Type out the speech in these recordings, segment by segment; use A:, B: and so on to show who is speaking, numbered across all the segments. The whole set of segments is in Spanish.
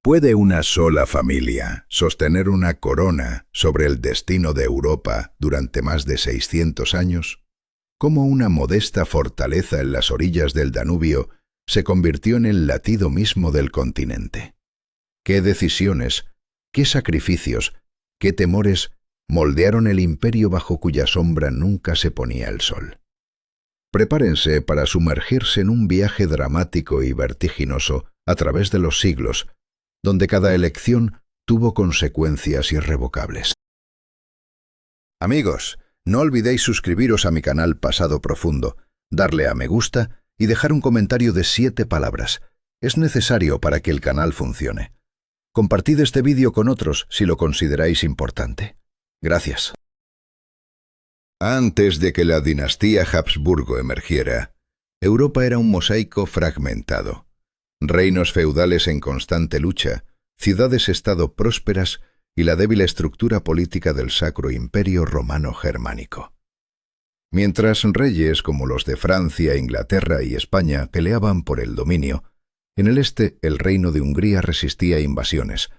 A: ¿Puede una sola familia sostener una corona sobre el destino de Europa durante más de 600 años? ¿Cómo una modesta fortaleza en las orillas del Danubio se convirtió en el latido mismo del continente? ¿Qué decisiones, qué sacrificios, qué temores moldearon el imperio bajo cuya sombra nunca se ponía el sol? Prepárense para sumergirse en un viaje dramático y vertiginoso a través de los siglos, donde cada elección tuvo consecuencias irrevocables. Amigos, no olvidéis suscribiros a mi canal Pasado Profundo, darle a me gusta y dejar un comentario de 7 palabras. Es necesario para que el canal funcione. Compartid este vídeo con otros si lo consideráis importante. Gracias. Antes de que la dinastía Habsburgo emergiera, Europa era un mosaico fragmentado. Reinos feudales en constante lucha, ciudades-estado prósperas y la débil estructura política del Sacro Imperio Romano Germánico. Mientras reyes como los de Francia, Inglaterra y España peleaban por el dominio, en el este el reino de Hungría resistía invasiones,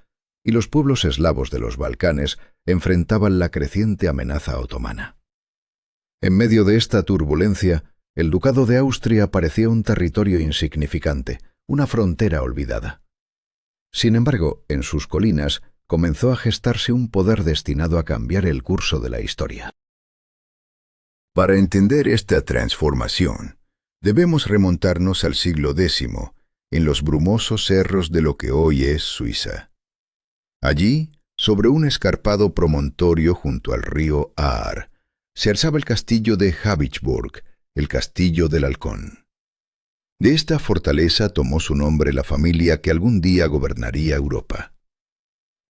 A: y los pueblos eslavos de los Balcanes enfrentaban la creciente amenaza otomana. En medio de esta turbulencia, el Ducado de Austria parecía un territorio insignificante, una frontera olvidada. Sin embargo, en sus colinas comenzó a gestarse un poder destinado a cambiar el curso de la historia. Para entender esta transformación, debemos remontarnos al siglo X, en los brumosos cerros de lo que hoy es Suiza. Allí, sobre un escarpado promontorio junto al río Aar, se alzaba el castillo de Habsburg, el Castillo del Halcón. De esta fortaleza tomó su nombre la familia que algún día gobernaría Europa.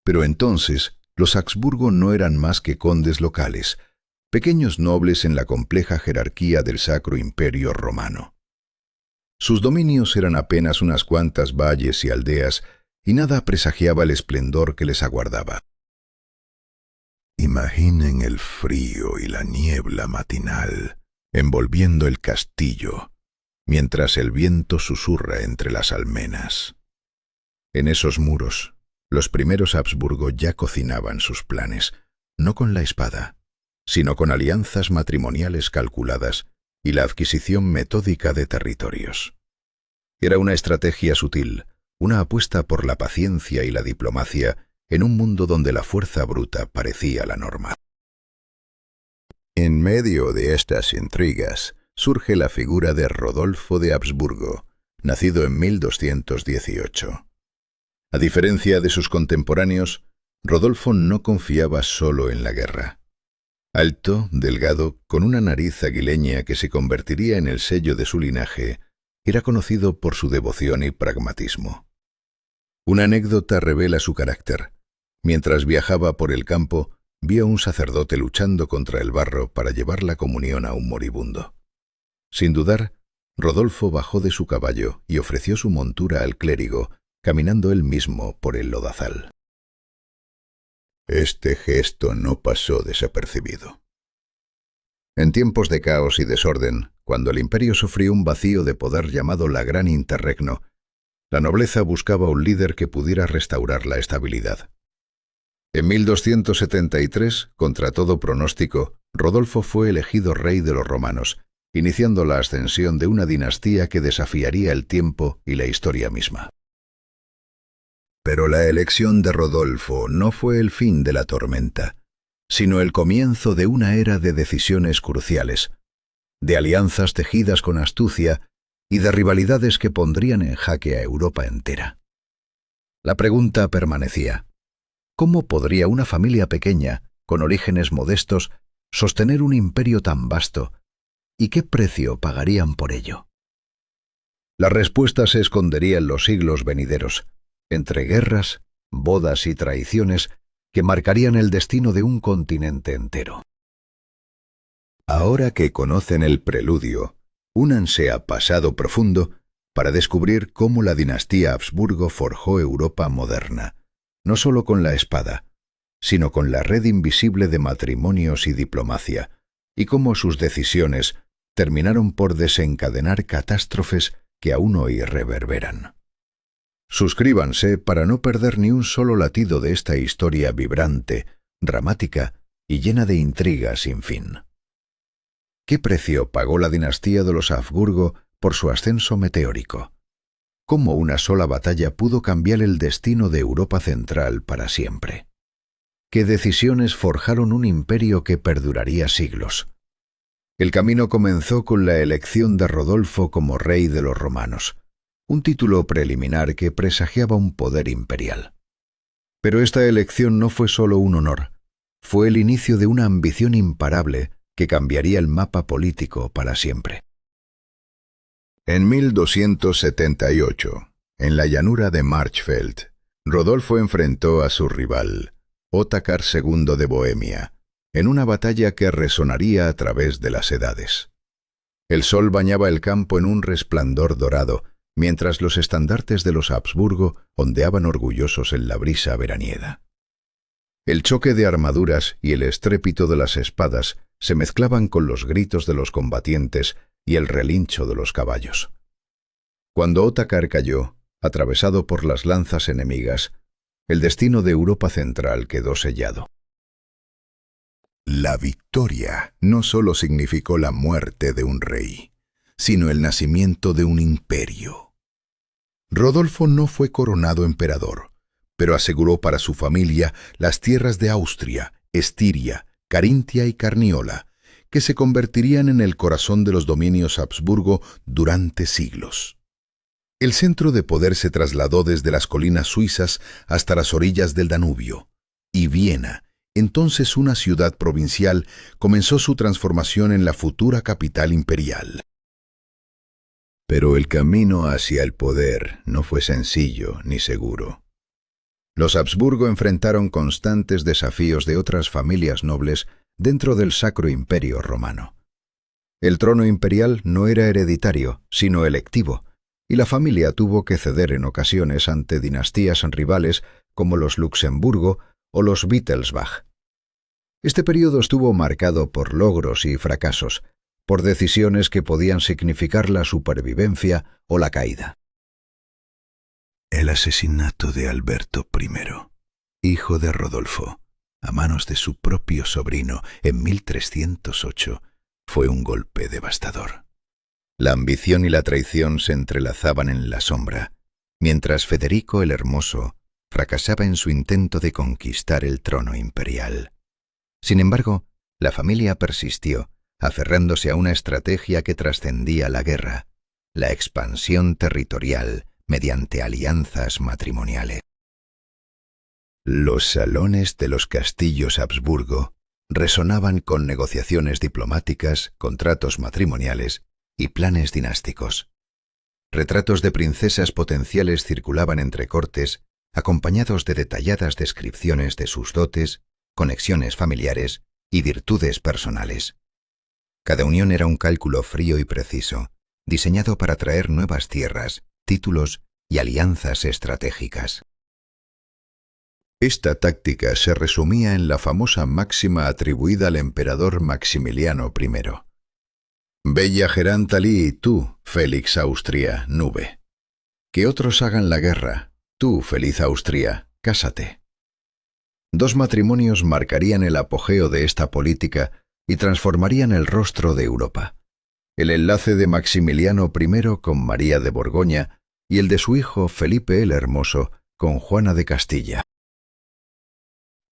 A: Pero entonces, los Habsburgo no eran más que condes locales, pequeños nobles en la compleja jerarquía del Sacro Imperio Romano. Sus dominios eran apenas unas cuantas valles y aldeas, y nada presagiaba el esplendor que les aguardaba. Imaginen el frío y la niebla matinal envolviendo el castillo, mientras el viento susurra entre las almenas. En esos muros, los primeros Habsburgo ya cocinaban sus planes, no con la espada, sino con alianzas matrimoniales calculadas y la adquisición metódica de territorios. Era una estrategia sutil, una apuesta por la paciencia y la diplomacia en un mundo donde la fuerza bruta parecía la norma. En medio de estas intrigas surge la figura de Rodolfo de Habsburgo, nacido en 1218. A diferencia de sus contemporáneos, Rodolfo no confiaba solo en la guerra. Alto, delgado, con una nariz aguileña que se convertiría en el sello de su linaje, era conocido por su devoción y pragmatismo. Una anécdota revela su carácter. Mientras viajaba por el campo, vio a un sacerdote luchando contra el barro para llevar la comunión a un moribundo. Sin dudar, Rodolfo bajó de su caballo y ofreció su montura al clérigo, caminando él mismo por el lodazal. Este gesto no pasó desapercibido. En tiempos de caos y desorden, cuando el imperio sufrió un vacío de poder llamado la Gran Interregno, la nobleza buscaba un líder que pudiera restaurar la estabilidad. En 1273, contra todo pronóstico, Rodolfo fue elegido rey de los romanos, iniciando la ascensión de una dinastía que desafiaría el tiempo y la historia misma. Pero la elección de Rodolfo no fue el fin de la tormenta, sino el comienzo de una era de decisiones cruciales, de alianzas tejidas con astucia y de rivalidades que pondrían en jaque a Europa entera. La pregunta permanecía: ¿cómo podría una familia pequeña, con orígenes modestos, sostener un imperio tan vasto? ¿Y qué precio pagarían por ello? La respuesta se escondería en los siglos venideros, entre guerras, bodas y traiciones que marcarían el destino de un continente entero. Ahora que conocen el preludio, únanse a Pasado Profundo para descubrir cómo la dinastía Habsburgo forjó Europa moderna, no solo con la espada, sino con la red invisible de matrimonios y diplomacia, y cómo sus decisiones terminaron por desencadenar catástrofes que aún hoy reverberan. Suscríbanse para no perder ni un solo latido de esta historia vibrante, dramática y llena de intrigas sin fin. ¿Qué precio pagó la dinastía de los Habsburgo por su ascenso meteórico? ¿Cómo una sola batalla pudo cambiar el destino de Europa Central para siempre? ¿Qué decisiones forjaron un imperio que perduraría siglos? El camino comenzó con la elección de Rodolfo como rey de los romanos, un título preliminar que presagiaba un poder imperial. Pero esta elección no fue solo un honor, fue el inicio de una ambición imparable que cambiaría el mapa político para siempre. En 1278, en la llanura de Marchfeld, Rodolfo enfrentó a su rival, Otakar II de Bohemia, en una batalla que resonaría a través de las edades. El sol bañaba el campo en un resplandor dorado, mientras los estandartes de los Habsburgo ondeaban orgullosos en la brisa veraniega. El choque de armaduras y el estrépito de las espadas se mezclaban con los gritos de los combatientes y el relincho de los caballos. Cuando Otakar cayó, atravesado por las lanzas enemigas, el destino de Europa Central quedó sellado. La victoria no solo significó la muerte de un rey, sino el nacimiento de un imperio. Rodolfo no fue coronado emperador, pero aseguró para su familia las tierras de Austria, Estiria, Carintia y Carniola, que se convertirían en el corazón de los dominios Habsburgo durante siglos. El centro de poder se trasladó desde las colinas suizas hasta las orillas del Danubio, y Viena, entonces una ciudad provincial, comenzó su transformación en la futura capital imperial. Pero el camino hacia el poder no fue sencillo ni seguro. Los Habsburgo enfrentaron constantes desafíos de otras familias nobles dentro del Sacro Imperio Romano. El trono imperial no era hereditario, sino electivo, y la familia tuvo que ceder en ocasiones ante dinastías rivales como los Luxemburgo o los Wittelsbach. Este período estuvo marcado por logros y fracasos, por decisiones que podían significar la supervivencia o la caída. El asesinato de Alberto I, hijo de Rodolfo, a manos de su propio sobrino en 1308, fue un golpe devastador. La ambición y la traición se entrelazaban en la sombra, mientras Federico el Hermoso fracasaba en su intento de conquistar el trono imperial. Sin embargo, la familia persistió, aferrándose a una estrategia que trascendía la guerra, la expansión territorial mediante alianzas matrimoniales. Los salones de los castillos Habsburgo resonaban con negociaciones diplomáticas, contratos matrimoniales y planes dinásticos. Retratos de princesas potenciales circulaban entre cortes, acompañados de detalladas descripciones de sus dotes, conexiones familiares y virtudes personales. Cada unión era un cálculo frío y preciso, diseñado para atraer nuevas tierras, títulos y alianzas estratégicas. Esta táctica se resumía en la famosa máxima atribuida al emperador Maximiliano I. Bella gerant alí, tú, Félix Austria, nube. Que otros hagan la guerra, tú, feliz Austria, cásate. Dos matrimonios marcarían el apogeo de esta política y transformarían el rostro de Europa. El enlace de Maximiliano I con María de Borgoña y el de su hijo Felipe el Hermoso con Juana de Castilla.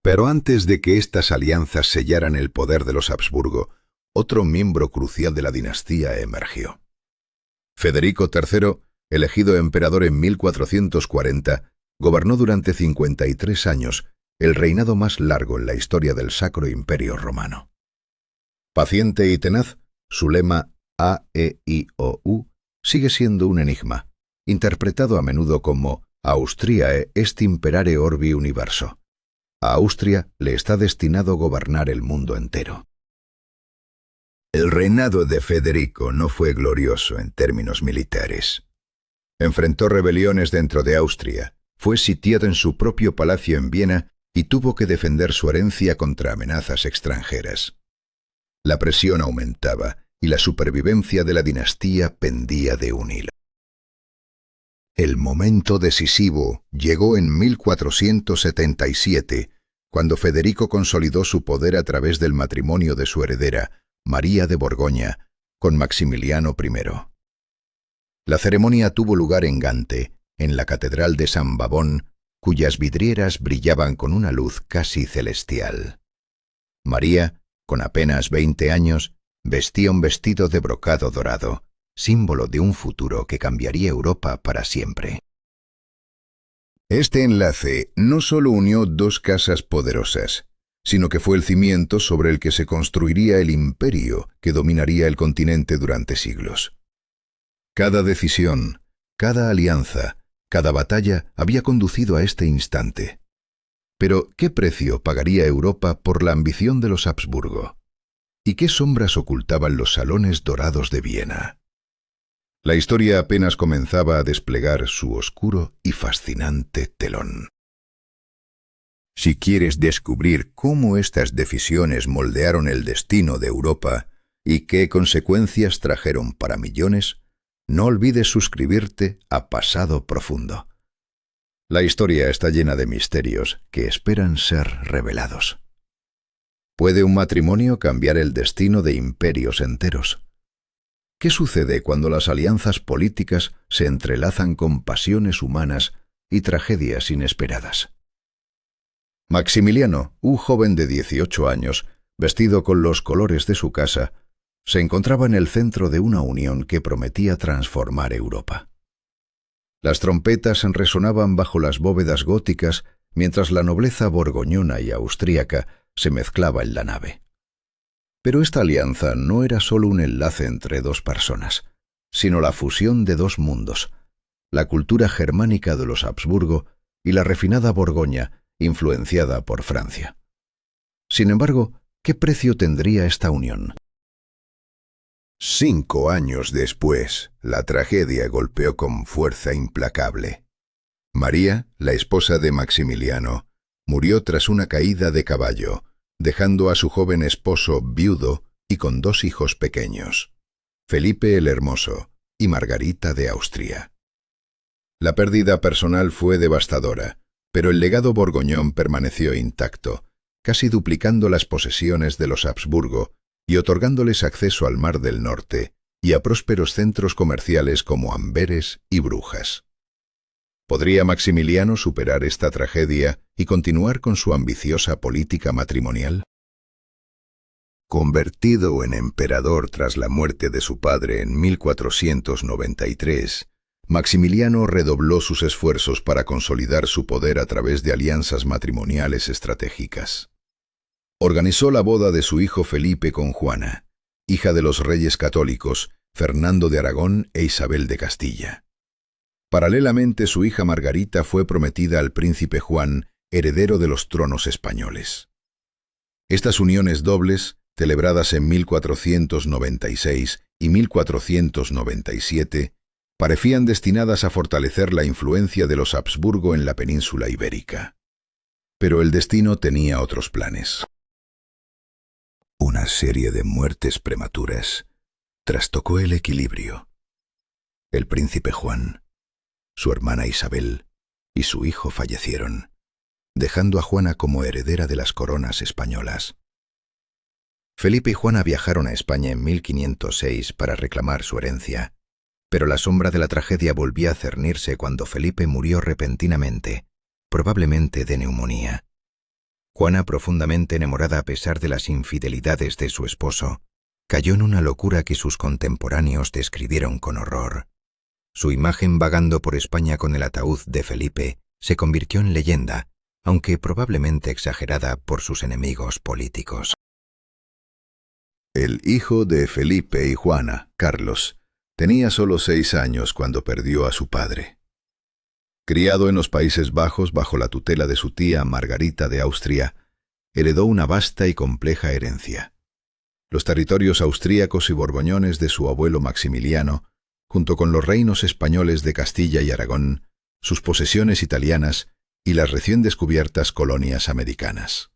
A: Pero antes de que estas alianzas sellaran el poder de los Habsburgo, otro miembro crucial de la dinastía emergió. Federico III, elegido emperador en 1440, gobernó durante 53 años, el reinado más largo en la historia del Sacro Imperio Romano. Paciente y tenaz, su lema A-E-I-O-U sigue siendo un enigma, interpretado a menudo como Austriae est imperare orbi universo. A Austria le está destinado gobernar el mundo entero. El reinado de Federico no fue glorioso en términos militares. Enfrentó rebeliones dentro de Austria, fue sitiado en su propio palacio en Viena y tuvo que defender su herencia contra amenazas extranjeras. La presión aumentaba y la supervivencia de la dinastía pendía de un hilo. El momento decisivo llegó en 1477, cuando Federico consolidó su poder a través del matrimonio de su heredera, María de Borgoña, con Maximiliano I. La ceremonia tuvo lugar en Gante, en la Catedral de San Bavón, cuyas vidrieras brillaban con una luz casi celestial. María, con apenas 20 años, vestía un vestido de brocado dorado, símbolo de un futuro que cambiaría Europa para siempre. Este enlace no solo unió dos casas poderosas, sino que fue el cimiento sobre el que se construiría el imperio que dominaría el continente durante siglos. Cada decisión, cada alianza, cada batalla había conducido a este instante. Pero, ¿qué precio pagaría Europa por la ambición de los Habsburgo? ¿Y qué sombras ocultaban los salones dorados de Viena? La historia apenas comenzaba a desplegar su oscuro y fascinante telón. Si quieres descubrir cómo estas decisiones moldearon el destino de Europa y qué consecuencias trajeron para millones, no olvides suscribirte a Pasado Profundo. La historia está llena de misterios que esperan ser revelados. ¿Puede un matrimonio cambiar el destino de imperios enteros? ¿Qué sucede cuando las alianzas políticas se entrelazan con pasiones humanas y tragedias inesperadas? Maximiliano, un joven de 18 años, vestido con los colores de su casa, se encontraba en el centro de una unión que prometía transformar Europa. Las trompetas resonaban bajo las bóvedas góticas, mientras la nobleza borgoñona y austríaca se mezclaba en la nave. Pero esta alianza no era solo un enlace entre dos personas, sino la fusión de dos mundos, la cultura germánica de los Habsburgo y la refinada Borgoña, influenciada por Francia. Sin embargo, ¿qué precio tendría esta unión? 5 años después, la tragedia golpeó con fuerza implacable. María, la esposa de Maximiliano, murió tras una caída de caballo, dejando a su joven esposo viudo y con 2 hijos pequeños, Felipe el Hermoso y Margarita de Austria. La pérdida personal fue devastadora, pero el legado borgoñón permaneció intacto, casi duplicando las posesiones de los Habsburgo y otorgándoles acceso al Mar del Norte y a prósperos centros comerciales como Amberes y Brujas. ¿Podría Maximiliano superar esta tragedia y continuar con su ambiciosa política matrimonial? Convertido en emperador tras la muerte de su padre en 1493, Maximiliano redobló sus esfuerzos para consolidar su poder a través de alianzas matrimoniales estratégicas. Organizó la boda de su hijo Felipe con Juana, hija de los reyes católicos Fernando de Aragón e Isabel de Castilla. Paralelamente, su hija Margarita fue prometida al príncipe Juan, heredero de los tronos españoles. Estas uniones dobles, celebradas en 1496 y 1497, parecían destinadas a fortalecer la influencia de los Habsburgo en la península ibérica. Pero el destino tenía otros planes. Una serie de muertes prematuras trastocó el equilibrio. El príncipe Juan, su hermana Isabel y su hijo fallecieron, dejando a Juana como heredera de las coronas españolas. Felipe y Juana viajaron a España en 1506 para reclamar su herencia, pero la sombra de la tragedia volvió a cernirse cuando Felipe murió repentinamente, probablemente de neumonía. Juana, profundamente enamorada a pesar de las infidelidades de su esposo, cayó en una locura que sus contemporáneos describieron con horror. Su imagen vagando por España con el ataúd de Felipe se convirtió en leyenda, aunque probablemente exagerada por sus enemigos políticos. El hijo de Felipe y Juana, Carlos, tenía solo 6 años cuando perdió a su padre. Criado en los Países Bajos bajo la tutela de su tía Margarita de Austria, heredó una vasta y compleja herencia. Los territorios austríacos y borgoñones de su abuelo Maximiliano, junto con los reinos españoles de Castilla y Aragón, sus posesiones italianas y las recién descubiertas colonias americanas.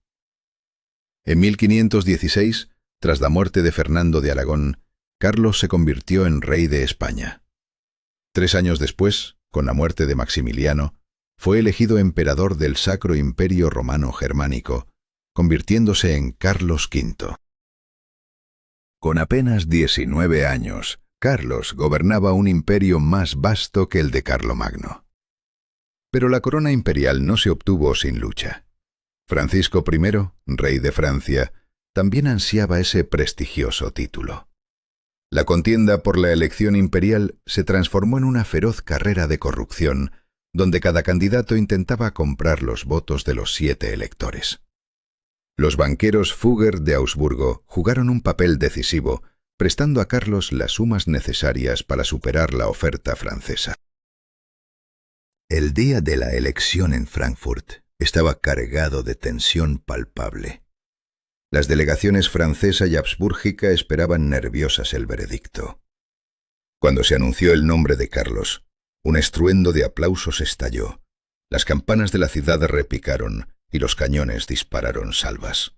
A: En 1516, tras la muerte de Fernando de Aragón, Carlos se convirtió en rey de España. 3 años después, con la muerte de Maximiliano, fue elegido emperador del Sacro Imperio Romano Germánico, convirtiéndose en Carlos V. Con apenas 19 años, Carlos gobernaba un imperio más vasto que el de Carlomagno. Pero la corona imperial no se obtuvo sin lucha. Francisco I, rey de Francia, también ansiaba ese prestigioso título. La contienda por la elección imperial se transformó en una feroz carrera de corrupción, donde cada candidato intentaba comprar los votos de los 7 electores. Los banqueros Fugger de Augsburgo jugaron un papel decisivo, prestando a Carlos las sumas necesarias para superar la oferta francesa. El día de la elección en Frankfurt estaba cargado de tensión palpable. Las delegaciones francesa y habsbúrgica esperaban nerviosas el veredicto. Cuando se anunció el nombre de Carlos, un estruendo de aplausos estalló. Las campanas de la ciudad repicaron y los cañones dispararon salvas.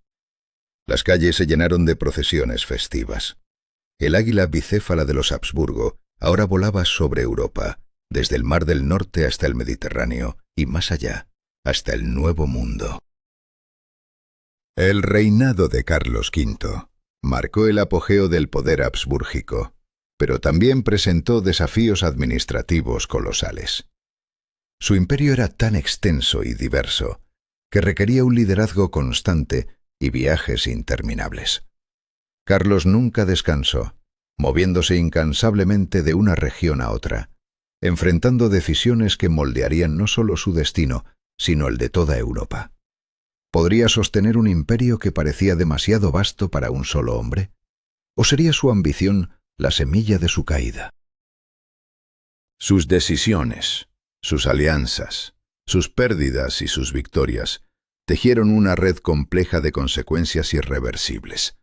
A: Las calles se llenaron de procesiones festivas. El águila bicéfala de los Habsburgo ahora volaba sobre Europa, desde el Mar del Norte hasta el Mediterráneo y más allá, hasta el Nuevo Mundo. El reinado de Carlos V marcó el apogeo del poder habsbúrgico, pero también presentó desafíos administrativos colosales. Su imperio era tan extenso y diverso que requería un liderazgo constante y viajes interminables. Carlos nunca descansó, moviéndose incansablemente de una región a otra, enfrentando decisiones que moldearían no solo su destino, sino el de toda Europa. ¿Podría sostener un imperio que parecía demasiado vasto para un solo hombre? ¿O sería su ambición la semilla de su caída? Sus decisiones, sus alianzas, sus pérdidas y sus victorias tejieron una red compleja de consecuencias irreversibles.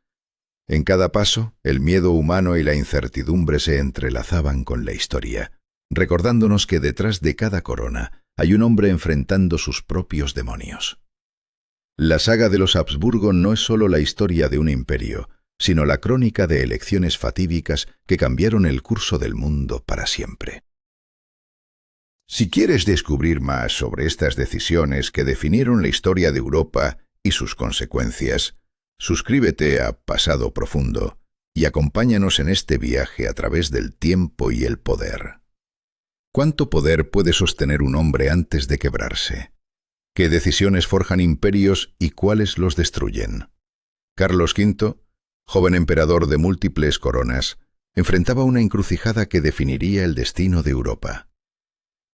A: En cada paso, el miedo humano y la incertidumbre se entrelazaban con la historia, recordándonos que detrás de cada corona hay un hombre enfrentando sus propios demonios. La saga de los Habsburgo no es solo la historia de un imperio, sino la crónica de elecciones fatídicas que cambiaron el curso del mundo para siempre. Si quieres descubrir más sobre estas decisiones que definieron la historia de Europa y sus consecuencias, suscríbete a Pasado Profundo y acompáñanos en este viaje a través del tiempo y el poder. ¿Cuánto poder puede sostener un hombre antes de quebrarse? ¿Qué decisiones forjan imperios y cuáles los destruyen? Carlos V, joven emperador de múltiples coronas, enfrentaba una encrucijada que definiría el destino de Europa.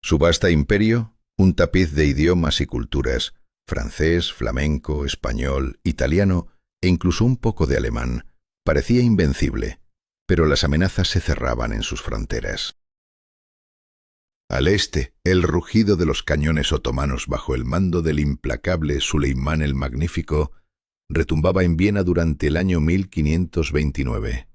A: Su vasta imperio, un tapiz de idiomas y culturas, francés, flamenco, español, italiano e incluso un poco de alemán, parecía invencible, pero las amenazas se cerraban en sus fronteras. Al este, el rugido de los cañones otomanos bajo el mando del implacable Suleimán el Magnífico retumbaba en Viena durante el año 1529.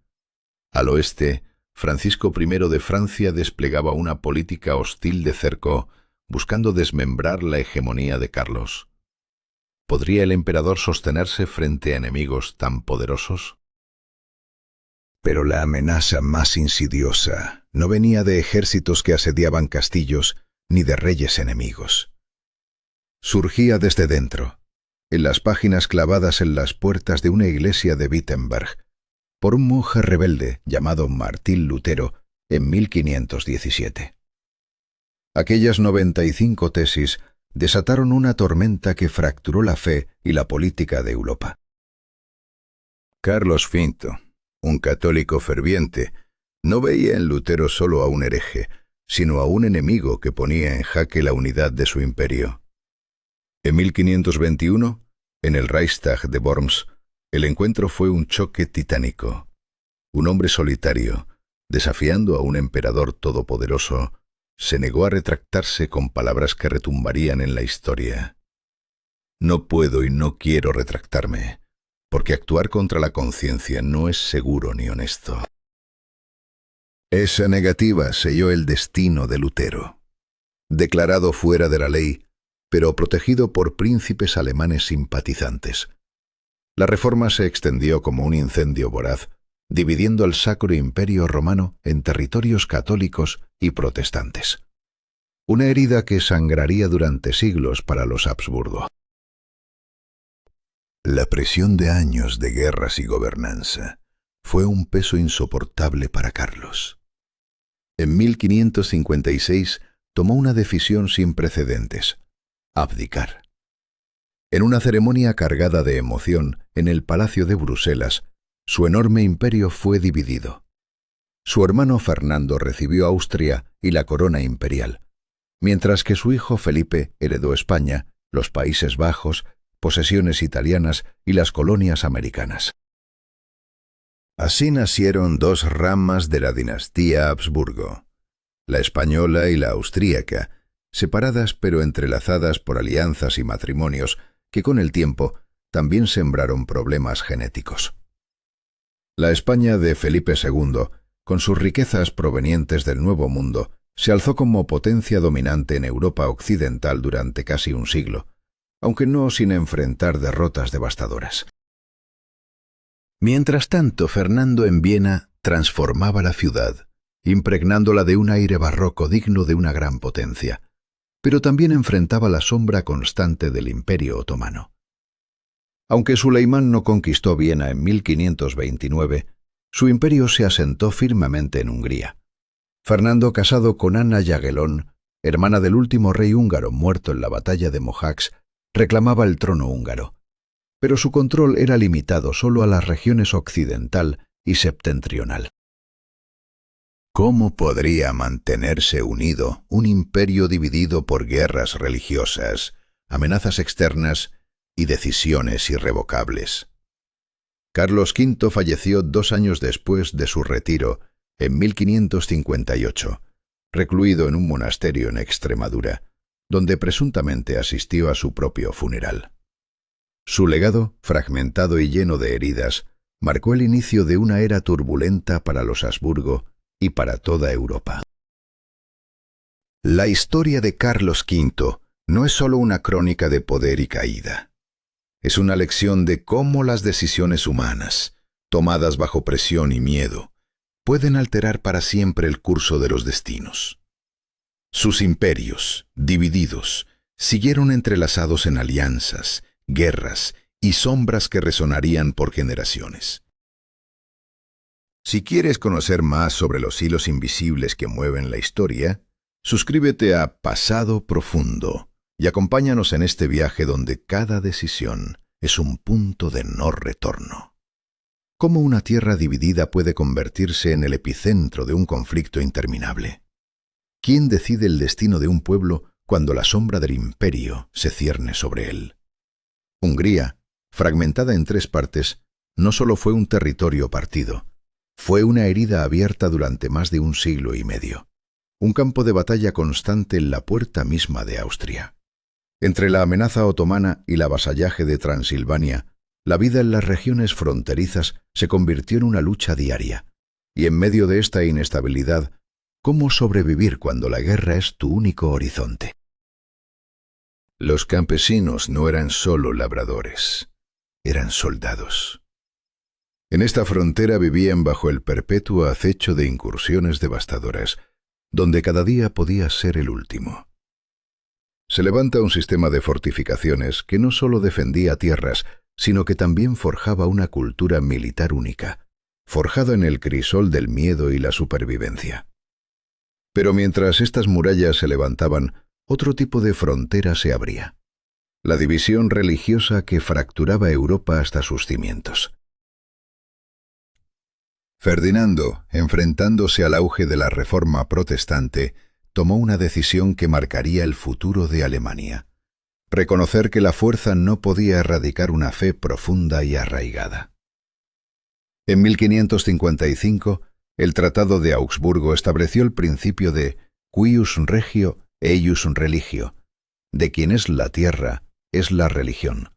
A: Al oeste, Francisco I de Francia desplegaba una política hostil de cerco, buscando desmembrar la hegemonía de Carlos. ¿Podría el emperador sostenerse frente a enemigos tan poderosos? Pero la amenaza más insidiosa no venía de ejércitos que asediaban castillos ni de reyes enemigos. Surgía desde dentro, en las páginas clavadas en las puertas de una iglesia de Wittenberg, por un monje rebelde llamado Martín Lutero en 1517. Aquellas 95 tesis desataron una tormenta que fracturó la fe y la política de Europa. Carlos V, un católico ferviente, no veía en Lutero solo a un hereje, sino a un enemigo que ponía en jaque la unidad de su imperio. En 1521, en el Reichstag de Worms, el encuentro fue un choque titánico. Un hombre solitario, desafiando a un emperador todopoderoso, se negó a retractarse con palabras que retumbarían en la historia. No puedo y no quiero retractarme, porque actuar contra la conciencia no es seguro ni honesto. Esa negativa selló el destino de Lutero. Declarado fuera de la ley, pero protegido por príncipes alemanes simpatizantes. La reforma se extendió como un incendio voraz, dividiendo el Sacro Imperio Romano en territorios católicos y protestantes. una herida que sangraría durante siglos para los Habsburgo. La presión de años de guerras y gobernanza fue un peso insoportable para Carlos. En 1556 tomó una decisión sin precedentes: abdicar. En una ceremonia cargada de emoción en el Palacio de Bruselas, su enorme imperio fue dividido. Su hermano Fernando recibió Austria y la corona imperial, mientras que su hijo Felipe heredó España, los Países Bajos, posesiones italianas y las colonias americanas. Así nacieron dos ramas de la dinastía Habsburgo, la española y la austríaca, separadas pero entrelazadas por alianzas y matrimonios que con el tiempo también sembraron problemas genéticos. La España de Felipe II, con sus riquezas provenientes del Nuevo Mundo, se alzó como potencia dominante en Europa occidental durante casi un siglo, aunque no sin enfrentar derrotas devastadoras. Mientras tanto, Fernando en Viena transformaba la ciudad, impregnándola de un aire barroco digno de una gran potencia, pero también enfrentaba la sombra constante del Imperio Otomano. Aunque Suleimán no conquistó Viena en 1529, su imperio se asentó firmemente en Hungría. Fernando, casado con Ana Jagellón, hermana del último rey húngaro muerto en la batalla de Mohács, reclamaba el trono húngaro, pero su control era limitado solo a las regiones occidental y septentrional. ¿Cómo podría mantenerse unido un imperio dividido por guerras religiosas, amenazas externas y decisiones irrevocables? Carlos V falleció 2 años después de su retiro, en 1558, recluido en un monasterio en Extremadura, donde presuntamente asistió a su propio funeral. Su legado, fragmentado y lleno de heridas, marcó el inicio de una era turbulenta para los Habsburgo y para toda Europa. La historia de Carlos V no es solo una crónica de poder y caída. Es una lección de cómo las decisiones humanas, tomadas bajo presión y miedo, pueden alterar para siempre el curso de los destinos. Sus imperios, divididos, siguieron entrelazados en alianzas, guerras y sombras que resonarían por generaciones. Si quieres conocer más sobre los hilos invisibles que mueven la historia, suscríbete a Pasado Profundo y acompáñanos en este viaje donde cada decisión es un punto de no retorno. ¿Cómo una tierra dividida puede convertirse en el epicentro de un conflicto interminable? ¿Quién decide el destino de un pueblo cuando la sombra del imperio se cierne sobre él? Hungría, fragmentada en 3 partes, no solo fue un territorio partido, fue una herida abierta durante más de 1 siglo y medio, un campo de batalla constante en la puerta misma de Austria. Entre la amenaza otomana y el avasallaje de Transilvania, la vida en las regiones fronterizas se convirtió en una lucha diaria, y en medio de esta inestabilidad, ¿cómo sobrevivir cuando la guerra es tu único horizonte? Los campesinos no eran solo labradores, eran soldados. En esta frontera vivían bajo el perpetuo acecho de incursiones devastadoras, donde cada día podía ser el último. Se levanta un sistema de fortificaciones que no solo defendía tierras, sino que también forjaba una cultura militar única, forjada en el crisol del miedo y la supervivencia. Pero mientras estas murallas se levantaban, otro tipo de frontera se abría: la división religiosa que fracturaba Europa hasta sus cimientos. Ferdinando, enfrentándose al auge de la Reforma protestante, tomó una decisión que marcaría el futuro de Alemania: reconocer que la fuerza no podía erradicar una fe profunda y arraigada. En 1555, el Tratado de Augsburgo estableció el principio de cuius regio eius religio, de quien es la tierra, es la religión.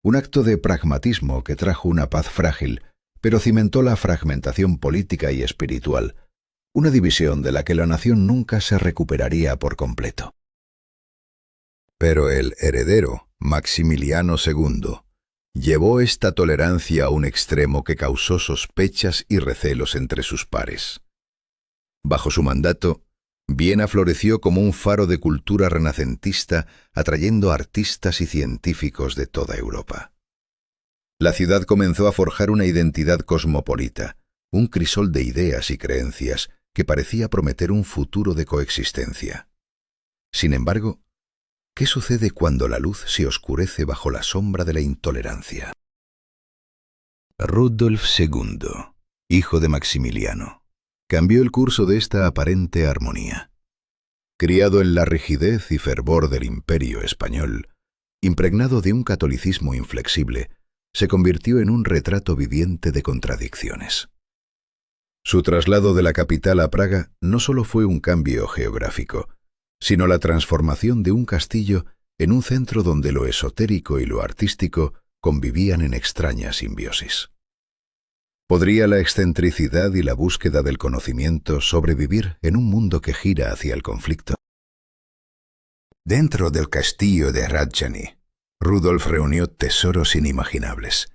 A: Un acto de pragmatismo que trajo una paz frágil, pero cimentó la fragmentación política y espiritual, una división de la que la nación nunca se recuperaría por completo. Pero el heredero, Maximiliano II, llevó esta tolerancia a un extremo que causó sospechas y recelos entre sus pares. Bajo su mandato, Viena floreció como un faro de cultura renacentista, atrayendo artistas y científicos de toda Europa. La ciudad comenzó a forjar una identidad cosmopolita, un crisol de ideas y creencias que parecía prometer un futuro de coexistencia. Sin embargo, ¿qué sucede cuando la luz se oscurece bajo la sombra de la intolerancia? Rudolf II, hijo de Maximiliano, cambió el curso de esta aparente armonía. Criado en la rigidez y fervor del Imperio español, impregnado de un catolicismo inflexible, se convirtió en un retrato viviente de contradicciones. Su traslado de la capital a Praga no solo fue un cambio geográfico, sino la transformación de un castillo en un centro donde lo esotérico y lo artístico convivían en extraña simbiosis. ¿Podría la excentricidad y la búsqueda del conocimiento sobrevivir en un mundo que gira hacia el conflicto? Dentro del castillo de Radzhany, Rudolf reunió tesoros inimaginables.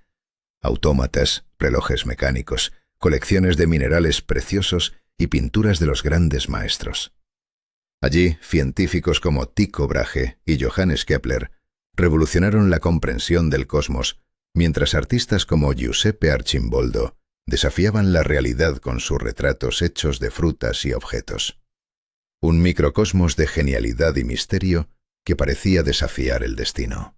A: Autómatas, relojes mecánicos, colecciones de minerales preciosos y pinturas de los grandes maestros. Allí, científicos como Tycho Brahe y Johannes Kepler revolucionaron la comprensión del cosmos, mientras artistas como Giuseppe Arcimboldo desafiaban la realidad con sus retratos hechos de frutas y objetos. Un microcosmos de genialidad y misterio que parecía desafiar el destino.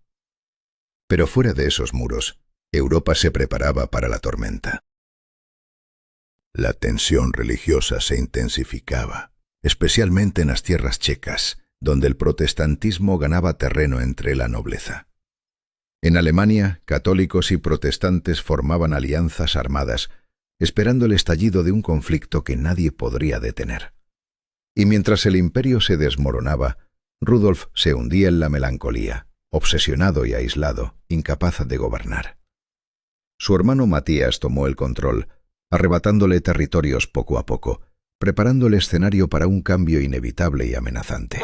A: Pero fuera de esos muros, Europa se preparaba para la tormenta. La tensión religiosa se intensificaba, especialmente en las tierras checas, donde el protestantismo ganaba terreno entre la nobleza. En Alemania, católicos y protestantes formaban alianzas armadas, esperando el estallido de un conflicto que nadie podría detener. Y mientras el imperio se desmoronaba, Rudolf se hundía en la melancolía, obsesionado y aislado, incapaz de gobernar. Su hermano Matías tomó el control, arrebatándole territorios poco a poco, preparando el escenario para un cambio inevitable y amenazante.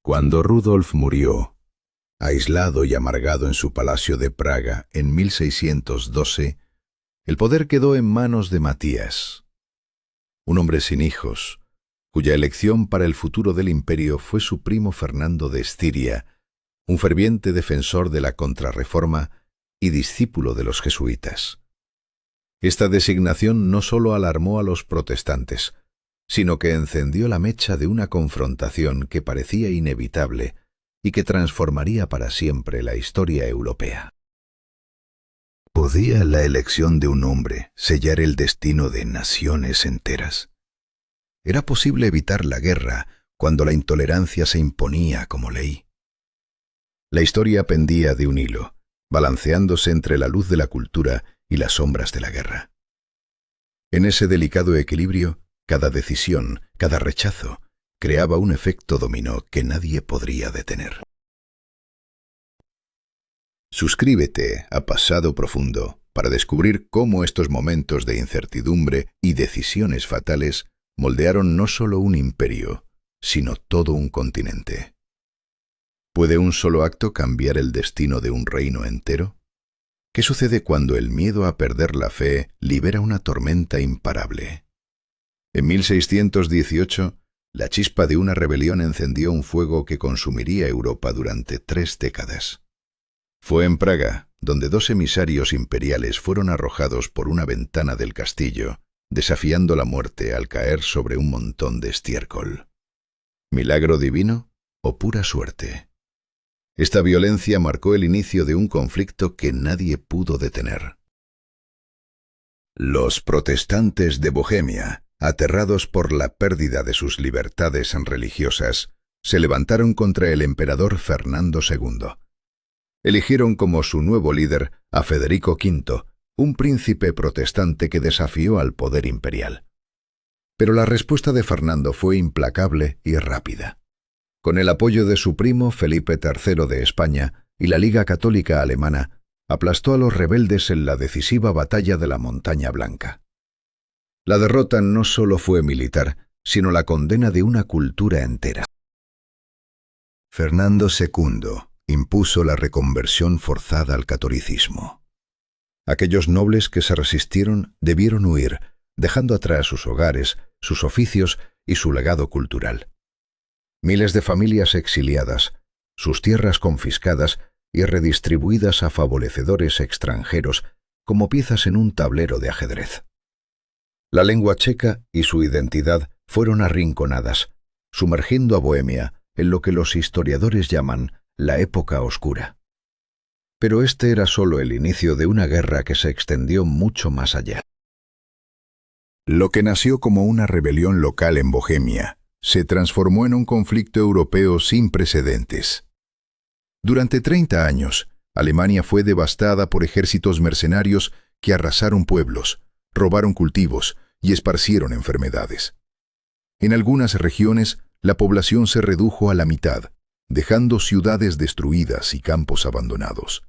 A: Cuando Rudolf murió, aislado y amargado en su palacio de Praga en 1612, el poder quedó en manos de Matías, un hombre sin hijos, cuya elección para el futuro del imperio fue su primo Fernando de Estiria, un ferviente defensor de la Contrarreforma y discípulo de los jesuitas. Esta designación no solo alarmó a los protestantes, sino que encendió la mecha de una confrontación que parecía inevitable y que transformaría para siempre la historia europea. ¿Podía la elección de un hombre sellar el destino de naciones enteras? ¿Era posible evitar la guerra cuando la intolerancia se imponía como ley? La historia pendía de un hilo, balanceándose entre la luz de la cultura y las sombras de la guerra. En ese delicado equilibrio, cada decisión, cada rechazo, creaba un efecto dominó que nadie podría detener. Suscríbete a Pasado Profundo para descubrir cómo estos momentos de incertidumbre y decisiones fatales moldearon no solo un imperio, sino todo un continente. ¿Puede un solo acto cambiar el destino de un reino entero? ¿Qué sucede cuando el miedo a perder la fe libera una tormenta imparable? En 1618, la chispa de una rebelión encendió un fuego que consumiría Europa durante 3 décadas. Fue en Praga, donde 2 emisarios imperiales fueron arrojados por una ventana del castillo, desafiando la muerte al caer sobre un montón de estiércol. ¿Milagro divino o pura suerte? Esta violencia marcó el inicio de un conflicto que nadie pudo detener. Los protestantes de Bohemia, aterrados por la pérdida de sus libertades religiosas, se levantaron contra el emperador Fernando II. Eligieron como su nuevo líder a Federico V, un príncipe protestante que desafió al poder imperial. Pero la respuesta de Fernando fue implacable y rápida. Con el apoyo de su primo Felipe III de España y la Liga Católica Alemana, aplastó a los rebeldes en la decisiva batalla de la Montaña Blanca. La derrota no solo fue militar, sino la condena de una cultura entera. Fernando II impuso la reconversión forzada al catolicismo. Aquellos nobles que se resistieron debieron huir, dejando atrás sus hogares, sus oficios y su legado cultural. Miles de familias exiliadas, sus tierras confiscadas y redistribuidas a favorecedores extranjeros como piezas en un tablero de ajedrez. La lengua checa y su identidad fueron arrinconadas, sumergiendo a Bohemia en lo que los historiadores llaman la época oscura. Pero este era solo el inicio de una guerra que se extendió mucho más allá. Lo que nació como una rebelión local en Bohemia se transformó en un conflicto europeo sin precedentes. Durante 30 años, Alemania fue devastada por ejércitos mercenarios que arrasaron pueblos, robaron cultivos y esparcieron enfermedades. En algunas regiones, la población se redujo a la mitad, dejando ciudades destruidas y campos abandonados.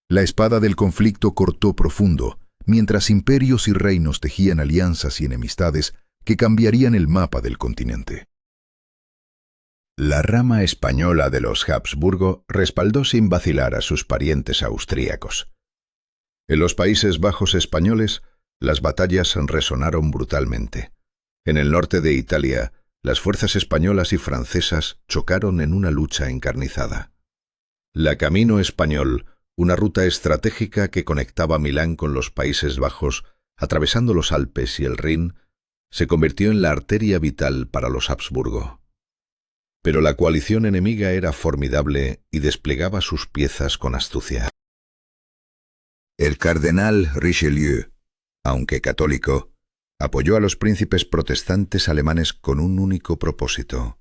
A: La espada del conflicto cortó profundo, mientras imperios y reinos tejían alianzas y enemistades que cambiarían el mapa del continente. La rama española de los Habsburgo respaldó sin vacilar a sus parientes austríacos. En los Países Bajos españoles, las batallas resonaron brutalmente. En el norte de Italia, las fuerzas españolas y francesas chocaron en una lucha encarnizada. La Camino Español, una ruta estratégica que conectaba Milán con los Países Bajos, atravesando los Alpes y el Rin, se convirtió en la arteria vital para los Habsburgo. Pero la coalición enemiga era formidable y desplegaba sus piezas con astucia. El cardenal Richelieu, aunque católico, apoyó a los príncipes protestantes alemanes con un único propósito: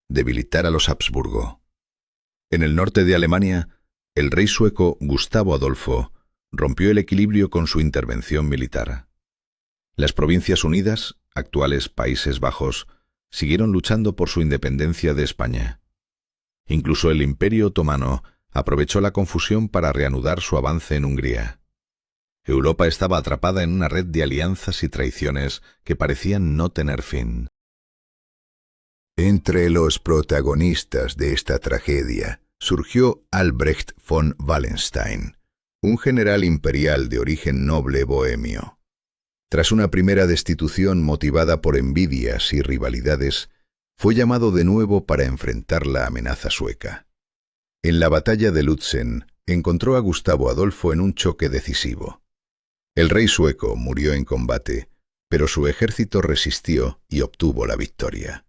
A: debilitar a los Habsburgo. En el norte de Alemania, el rey sueco Gustavo Adolfo rompió el equilibrio con su intervención militar. Las Provincias Unidas, actuales Países Bajos, siguieron luchando por su independencia de España. Incluso el Imperio Otomano aprovechó la confusión para reanudar su avance en Hungría. Europa estaba atrapada en una red de alianzas y traiciones que parecían no tener fin. Entre los protagonistas de esta tragedia surgió Albrecht von Wallenstein, un general imperial de origen noble bohemio. Tras una primera destitución motivada por envidias y rivalidades, fue llamado de nuevo para enfrentar la amenaza sueca. En la batalla de Lützen encontró a Gustavo Adolfo en un choque decisivo. El rey sueco murió en combate, pero su ejército resistió y obtuvo la victoria.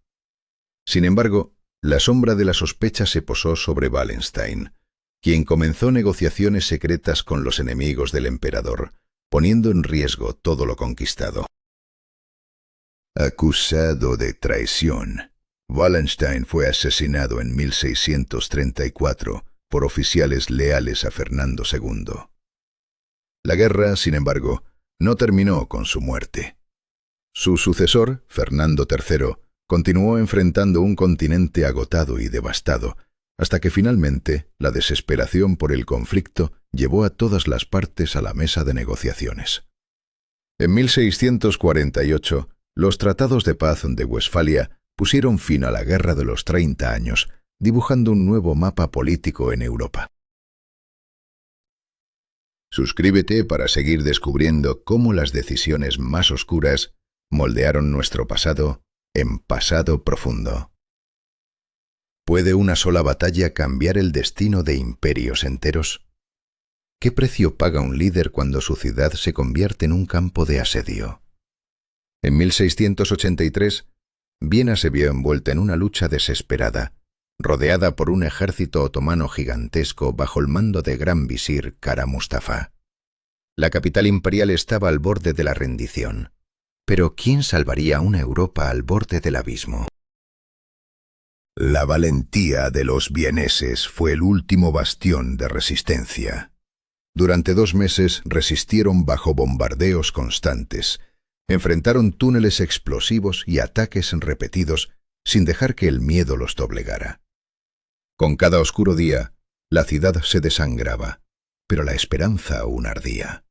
A: Sin embargo, la sombra de la sospecha se posó sobre Wallenstein, quien comenzó negociaciones secretas con los enemigos del emperador, poniendo en riesgo todo lo conquistado. Acusado de traición, Wallenstein fue asesinado en 1634 por oficiales leales a Fernando II. La guerra, sin embargo, no terminó con su muerte. Su sucesor, Fernando III, continuó enfrentando un continente agotado y devastado, hasta que finalmente la desesperación por el conflicto llevó a todas las partes a la mesa de negociaciones. En 1648, los tratados de paz de Westfalia pusieron fin a la Guerra de los 30 años, dibujando un nuevo mapa político en Europa. Suscríbete para seguir descubriendo cómo las decisiones más oscuras moldearon nuestro pasado en Pasado Profundo. ¿Puede una sola batalla cambiar el destino de imperios enteros? ¿Qué precio paga un líder cuando su ciudad se convierte en un campo de asedio? En 1683, Viena se vio envuelta en una lucha desesperada, rodeada por un ejército otomano gigantesco bajo el mando de Gran Visir Kara Mustafa. La capital imperial estaba al borde de la rendición. Pero ¿quién salvaría a una Europa al borde del abismo? La valentía de los vieneses fue el último bastión de resistencia. Durante 2 meses resistieron bajo bombardeos constantes, enfrentaron túneles explosivos y ataques repetidos sin dejar que el miedo los doblegara. Con cada oscuro día, la ciudad se desangraba, pero la esperanza aún ardía.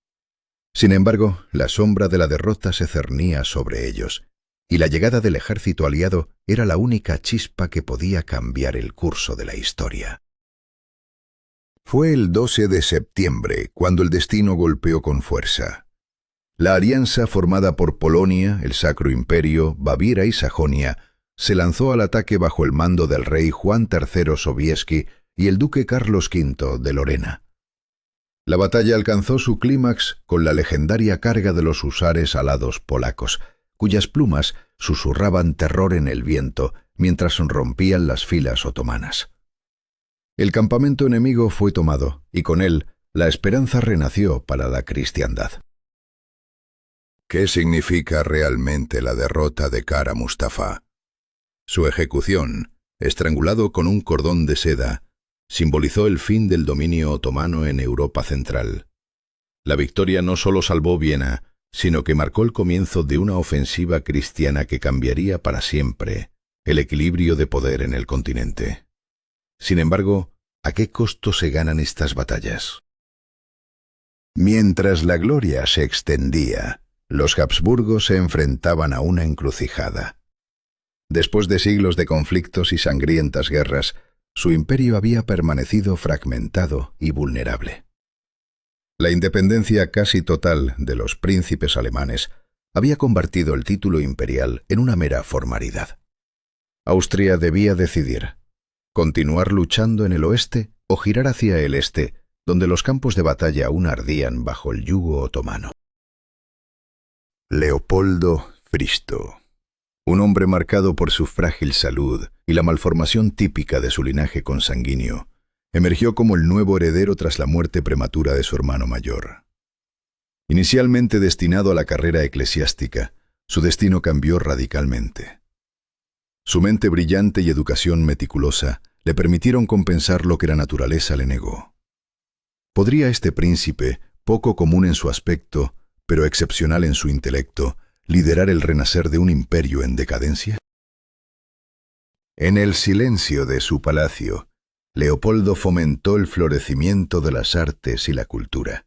A: Sin embargo, la sombra de la derrota se cernía sobre ellos, y la llegada del ejército aliado era la única chispa que podía cambiar el curso de la historia. Fue el 12 de septiembre cuando el destino golpeó con fuerza. La alianza formada por Polonia, el Sacro Imperio, Baviera y Sajonia se lanzó al ataque bajo el mando del rey Juan III Sobieski y el duque Carlos V de Lorena. La batalla alcanzó su clímax con la legendaria carga de los húsares alados polacos, cuyas plumas susurraban terror en el viento mientras rompían las filas otomanas. El campamento enemigo fue tomado y con él la esperanza renació para la cristiandad. ¿Qué significa realmente la derrota de Kara Mustafa? Su ejecución, estrangulado con un cordón de seda, simbolizó el fin del dominio otomano en Europa Central. La victoria no solo salvó Viena, sino que marcó el comienzo de una ofensiva cristiana que cambiaría para siempre el equilibrio de poder en el continente. Sin embargo, ¿a qué costo se ganan estas batallas? Mientras la gloria se extendía, los Habsburgos se enfrentaban a una encrucijada. Después de siglos de conflictos y sangrientas guerras, su imperio había permanecido fragmentado y vulnerable. La independencia casi total de los príncipes alemanes había convertido el título imperial en una mera formalidad. Austria debía decidir: continuar luchando en el oeste o girar hacia el este, donde los campos de batalla aún ardían bajo el yugo otomano. Leopoldo Fristo, un hombre marcado por su frágil salud y la malformación típica de su linaje consanguíneo, emergió como el nuevo heredero tras la muerte prematura de su hermano mayor. Inicialmente destinado a la carrera eclesiástica, su destino cambió radicalmente. Su mente brillante y educación meticulosa le permitieron compensar lo que la naturaleza le negó. ¿Podría este príncipe, poco común en su aspecto, pero excepcional en su intelecto, liderar el renacer de un imperio en decadencia? En el silencio de su palacio, Leopoldo fomentó el florecimiento de las artes y la cultura.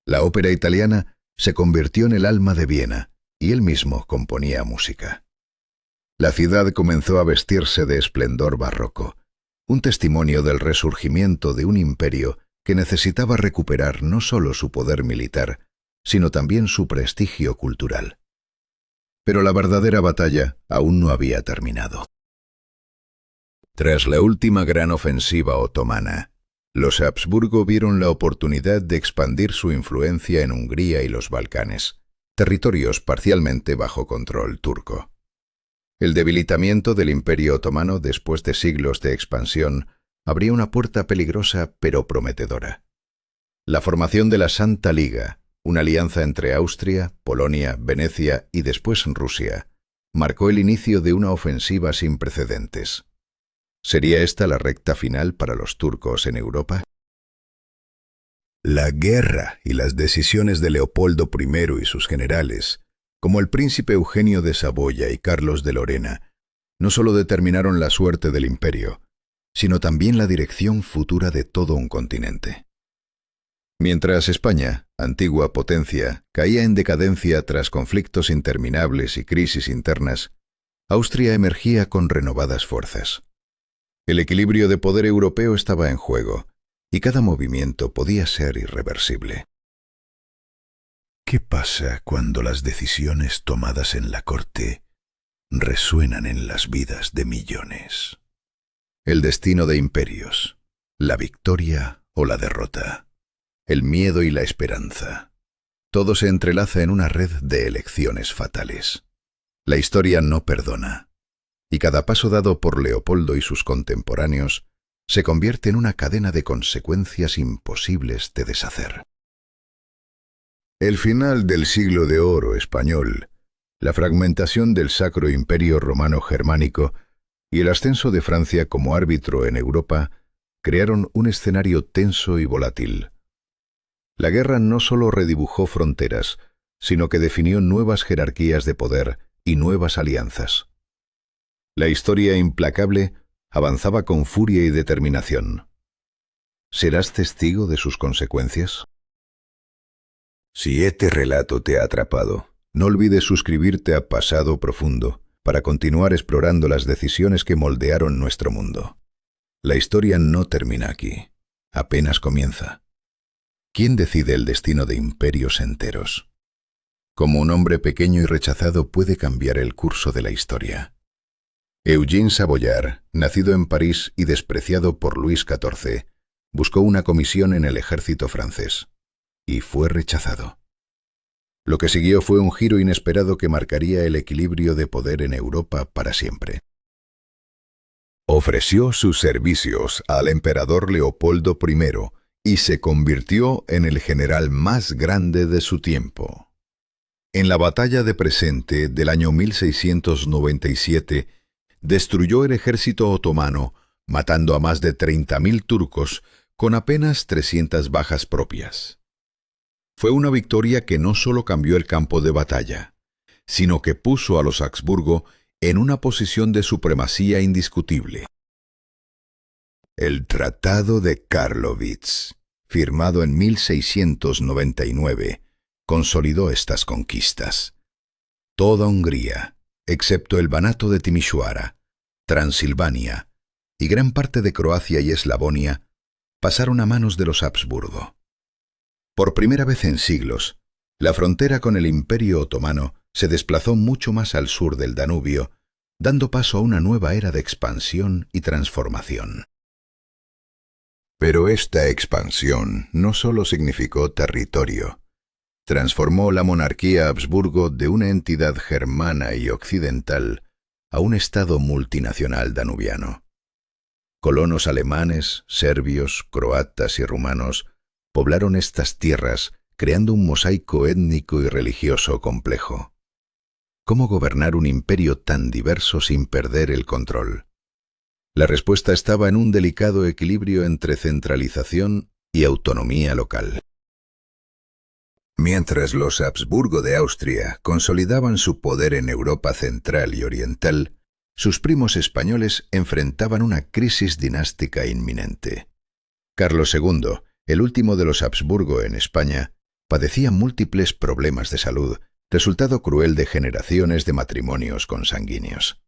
A: La ópera italiana se convirtió en el alma de Viena, y él mismo componía música. La ciudad comenzó a vestirse de esplendor barroco, un testimonio del resurgimiento de un imperio que necesitaba recuperar no solo su poder militar, sino también su prestigio cultural. Pero la verdadera batalla aún no había terminado. Tras la última gran ofensiva otomana, los Habsburgo vieron la oportunidad de expandir su influencia en Hungría y los Balcanes, territorios parcialmente bajo control turco. El debilitamiento del Imperio otomano después de siglos de expansión abría una puerta peligrosa pero prometedora. La formación de la Santa Liga, una alianza entre Austria, Polonia, Venecia y después Rusia, marcó el inicio de una ofensiva sin precedentes. ¿Sería esta la recta final para los turcos en Europa? La guerra y las decisiones de Leopoldo I y sus generales, como el príncipe Eugenio de Saboya y Carlos de Lorena, no solo determinaron la suerte del imperio, sino también la dirección futura de todo un continente. Mientras España, antigua potencia, caía en decadencia tras conflictos interminables y crisis internas, Austria emergía con renovadas fuerzas. El equilibrio de poder europeo estaba en juego, y cada movimiento podía ser irreversible. ¿Qué pasa cuando las decisiones tomadas en la corte resuenan en las vidas de millones? El destino de imperios, la victoria o la derrota, el miedo y la esperanza. Todo se entrelaza en una red de elecciones fatales. La historia no perdona, y cada paso dado por Leopoldo y sus contemporáneos se convierte en una cadena de consecuencias imposibles de deshacer. El final del siglo de oro español, la fragmentación del Sacro Imperio Romano Germánico y el ascenso de Francia como árbitro en Europa crearon un escenario tenso y volátil. La guerra no solo redibujó fronteras, sino que definió nuevas jerarquías de poder y nuevas alianzas. La historia implacable avanzaba con furia y determinación. ¿Serás testigo de sus consecuencias? Si este relato te ha atrapado, no olvides suscribirte a Pasado Profundo para continuar explorando las decisiones que moldearon nuestro mundo. La historia no termina aquí, apenas comienza. ¿Quién decide el destino de imperios enteros? Como un hombre pequeño y rechazado puede cambiar el curso de la historia. Eugène Savoyard, nacido en París y despreciado por Luis XIV, buscó una comisión en el ejército francés y fue rechazado. Lo que siguió fue un giro inesperado que marcaría el equilibrio de poder en Europa para siempre. Ofreció sus servicios al emperador Leopoldo I y se convirtió en el general más grande de su tiempo. En la batalla de Presente del año 1697, destruyó el ejército otomano, matando a más de 30.000 turcos con apenas 300 bajas propias. Fue una victoria que no solo cambió el campo de batalla, sino que puso a los Habsburgo en una posición de supremacía indiscutible. El Tratado de Karlowitz, firmado en 1699, consolidó estas conquistas. Toda Hungría, excepto el Banato de Timișoara, Transilvania y gran parte de Croacia y Eslavonia, pasaron a manos de los Habsburgo. Por primera vez en siglos, la frontera con el Imperio Otomano se desplazó mucho más al sur del Danubio, dando paso a una nueva era de expansión y transformación. Pero esta expansión no solo significó territorio. Transformó la monarquía Habsburgo de una entidad germana y occidental a un estado multinacional danubiano. Colonos alemanes, serbios, croatas y rumanos poblaron estas tierras, creando un mosaico étnico y religioso complejo. ¿Cómo gobernar un imperio tan diverso sin perder el control? La respuesta estaba en un delicado equilibrio entre centralización y autonomía local. Mientras los Habsburgo de Austria consolidaban su poder en Europa central y oriental, sus primos españoles enfrentaban una crisis dinástica inminente. Carlos II, el último de los Habsburgo en España, padecía múltiples problemas de salud, resultado cruel de generaciones de matrimonios consanguíneos.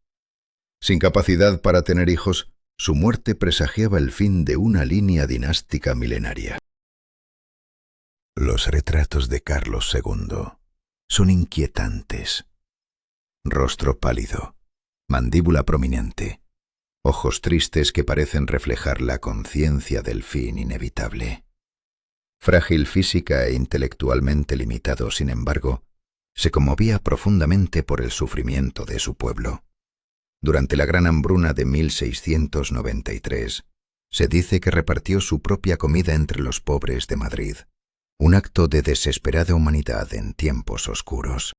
A: Sin capacidad para tener hijos, su muerte presagiaba el fin de una línea dinástica milenaria. Los retratos de Carlos II son inquietantes. Rostro pálido, mandíbula prominente, ojos tristes que parecen reflejar la conciencia del fin inevitable. Frágil física e intelectualmente limitado, sin embargo, se conmovía profundamente por el sufrimiento de su pueblo. Durante la gran hambruna de 1693, se dice que repartió su propia comida entre los pobres de Madrid, un acto de desesperada humanidad en tiempos oscuros.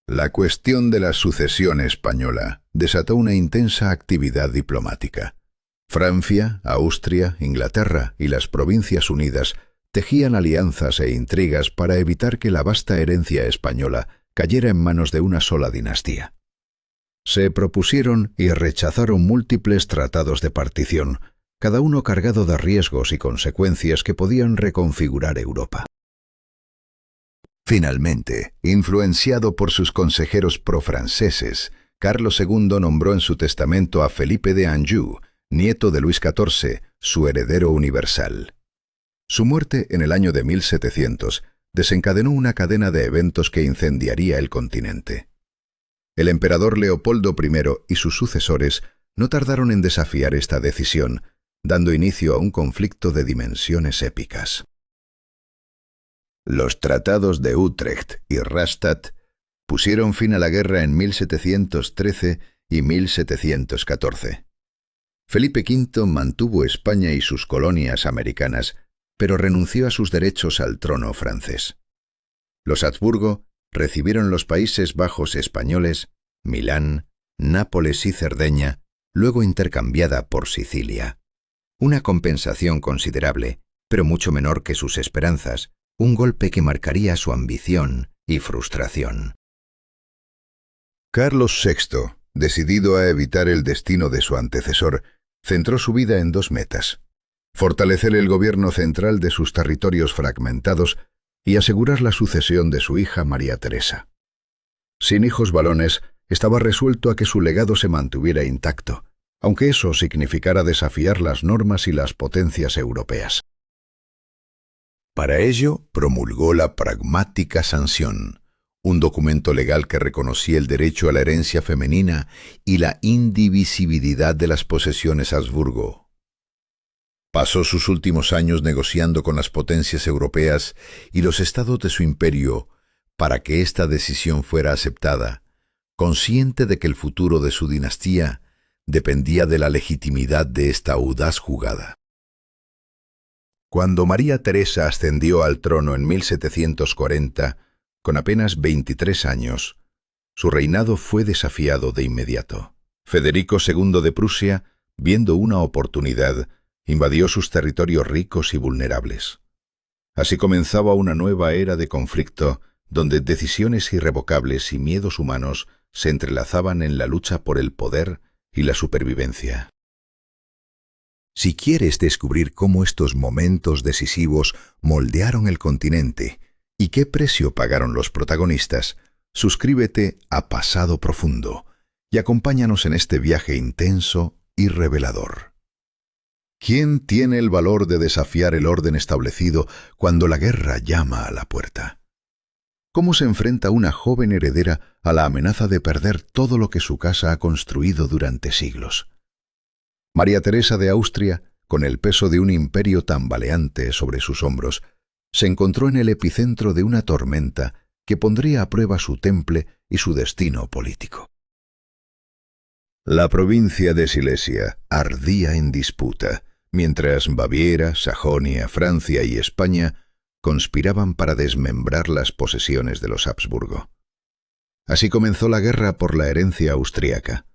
A: La cuestión de la sucesión española desató una intensa actividad diplomática. Francia, Austria, Inglaterra y las Provincias Unidas tejían alianzas e intrigas para evitar que la vasta herencia española cayera en manos de una sola dinastía. Se propusieron y rechazaron múltiples tratados de partición, cada uno cargado de riesgos y consecuencias que podían reconfigurar Europa. Finalmente, influenciado por sus consejeros profranceses, Carlos II nombró en su testamento a Felipe de Anjou, nieto de Luis XIV, su heredero universal. Su muerte en el año de 1700 desencadenó una cadena de eventos que incendiaría el continente. El emperador Leopoldo I y sus sucesores no tardaron en desafiar esta decisión, dando inicio a un conflicto de dimensiones épicas. Los tratados de Utrecht y Rastatt pusieron fin a la guerra en 1713 y 1714. Felipe V mantuvo España y sus colonias americanas, pero renunció a sus derechos al trono francés. Los Habsburgo recibieron los Países Bajos españoles, Milán, Nápoles y Cerdeña, luego intercambiada por Sicilia. Una compensación considerable, pero mucho menor que sus esperanzas, un golpe que marcaría su ambición y frustración. Carlos VI, decidido a evitar el destino de su antecesor, centró su vida en dos metas: fortalecer el gobierno central de sus territorios fragmentados y asegurar la sucesión de su hija María Teresa. Sin hijos varones, estaba resuelto a que su legado se mantuviera intacto, aunque eso significara desafiar las normas y las potencias europeas. Para ello, promulgó la Pragmática Sanción, un documento legal que reconocía el derecho a la herencia femenina y la indivisibilidad de las posesiones Habsburgo. Pasó sus últimos años negociando con las potencias europeas y los estados de su imperio para que esta decisión fuera aceptada, consciente de que el futuro de su dinastía dependía de la legitimidad de esta audaz jugada. Cuando María Teresa ascendió al trono en 1740, con apenas 23 años, su reinado fue desafiado de inmediato. Federico II de Prusia, viendo una oportunidad, invadió sus territorios ricos y vulnerables. Así comenzaba una nueva era de conflicto, donde decisiones irrevocables y miedos humanos se entrelazaban en la lucha por el poder y la supervivencia. Si quieres descubrir cómo estos momentos decisivos moldearon el continente y qué precio pagaron los protagonistas, suscríbete a Pasado Profundo y acompáñanos en este viaje intenso y revelador. ¿Quién tiene el valor de desafiar el orden establecido cuando la guerra llama a la puerta? ¿Cómo se enfrenta una joven heredera a la amenaza de perder todo lo que su casa ha construido durante siglos? María Teresa de Austria, con el peso de un imperio tambaleante sobre sus hombros, se encontró en el epicentro de una tormenta que pondría a prueba su temple y su destino político. La provincia de Silesia ardía en disputa, mientras Baviera, Sajonia, Francia y España conspiraban para desmembrar las posesiones de los Habsburgo. Así comenzó la guerra por la herencia austríaca,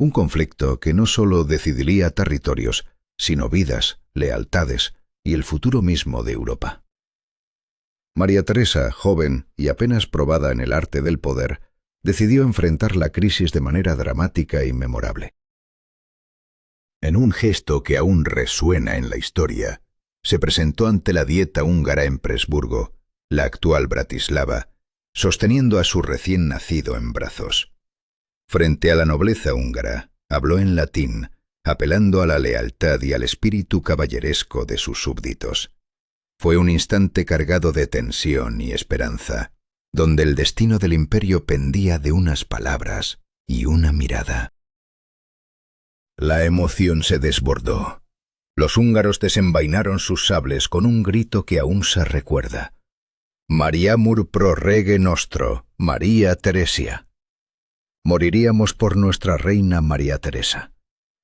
A: un conflicto que no solo decidiría territorios, sino vidas, lealtades y el futuro mismo de Europa. María Teresa, joven y apenas probada en el arte del poder, decidió enfrentar la crisis de manera dramática y memorable. En un gesto que aún resuena en la historia, se presentó ante la Dieta húngara en Presburgo, la actual Bratislava, sosteniendo a su recién nacido en brazos. Frente a la nobleza húngara, habló en latín, apelando a la lealtad y al espíritu caballeresco de sus súbditos. Fue un instante cargado de tensión y esperanza, donde el destino del imperio pendía de unas palabras y una mirada. La emoción se desbordó. Los húngaros desenvainaron sus sables con un grito que aún se recuerda. Mariamur pro rege nostro, María Teresia. Moriríamos por nuestra reina María Teresa.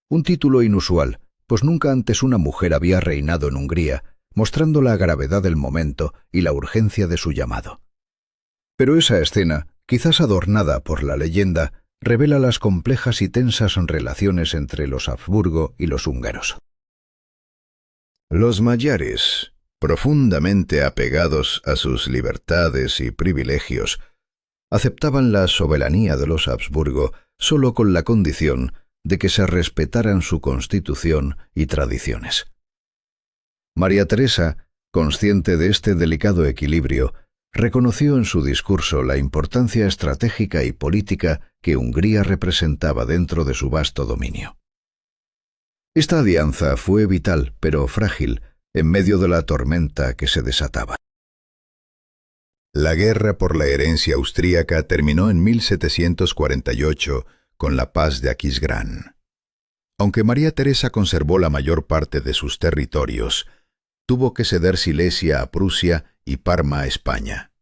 A: Un título inusual, pues nunca antes una mujer había reinado en Hungría, mostrando la gravedad del momento y la urgencia de su llamado. Pero esa escena, quizás adornada por la leyenda, revela las complejas y tensas relaciones entre los Habsburgo y los húngaros. Los magiares, profundamente apegados a sus libertades y privilegios, aceptaban la soberanía de los Habsburgo solo con la condición de que se respetaran su constitución y tradiciones. María Teresa, consciente de este delicado equilibrio, reconoció en su discurso la importancia estratégica y política que Hungría representaba dentro de su vasto dominio. Esta alianza fue vital, pero frágil, en medio de la tormenta que se desataba. La guerra por la herencia austríaca terminó en 1748 con la Paz de Aquisgrán. Aunque María Teresa conservó la mayor parte de sus territorios, tuvo que ceder Silesia a Prusia y Parma a España.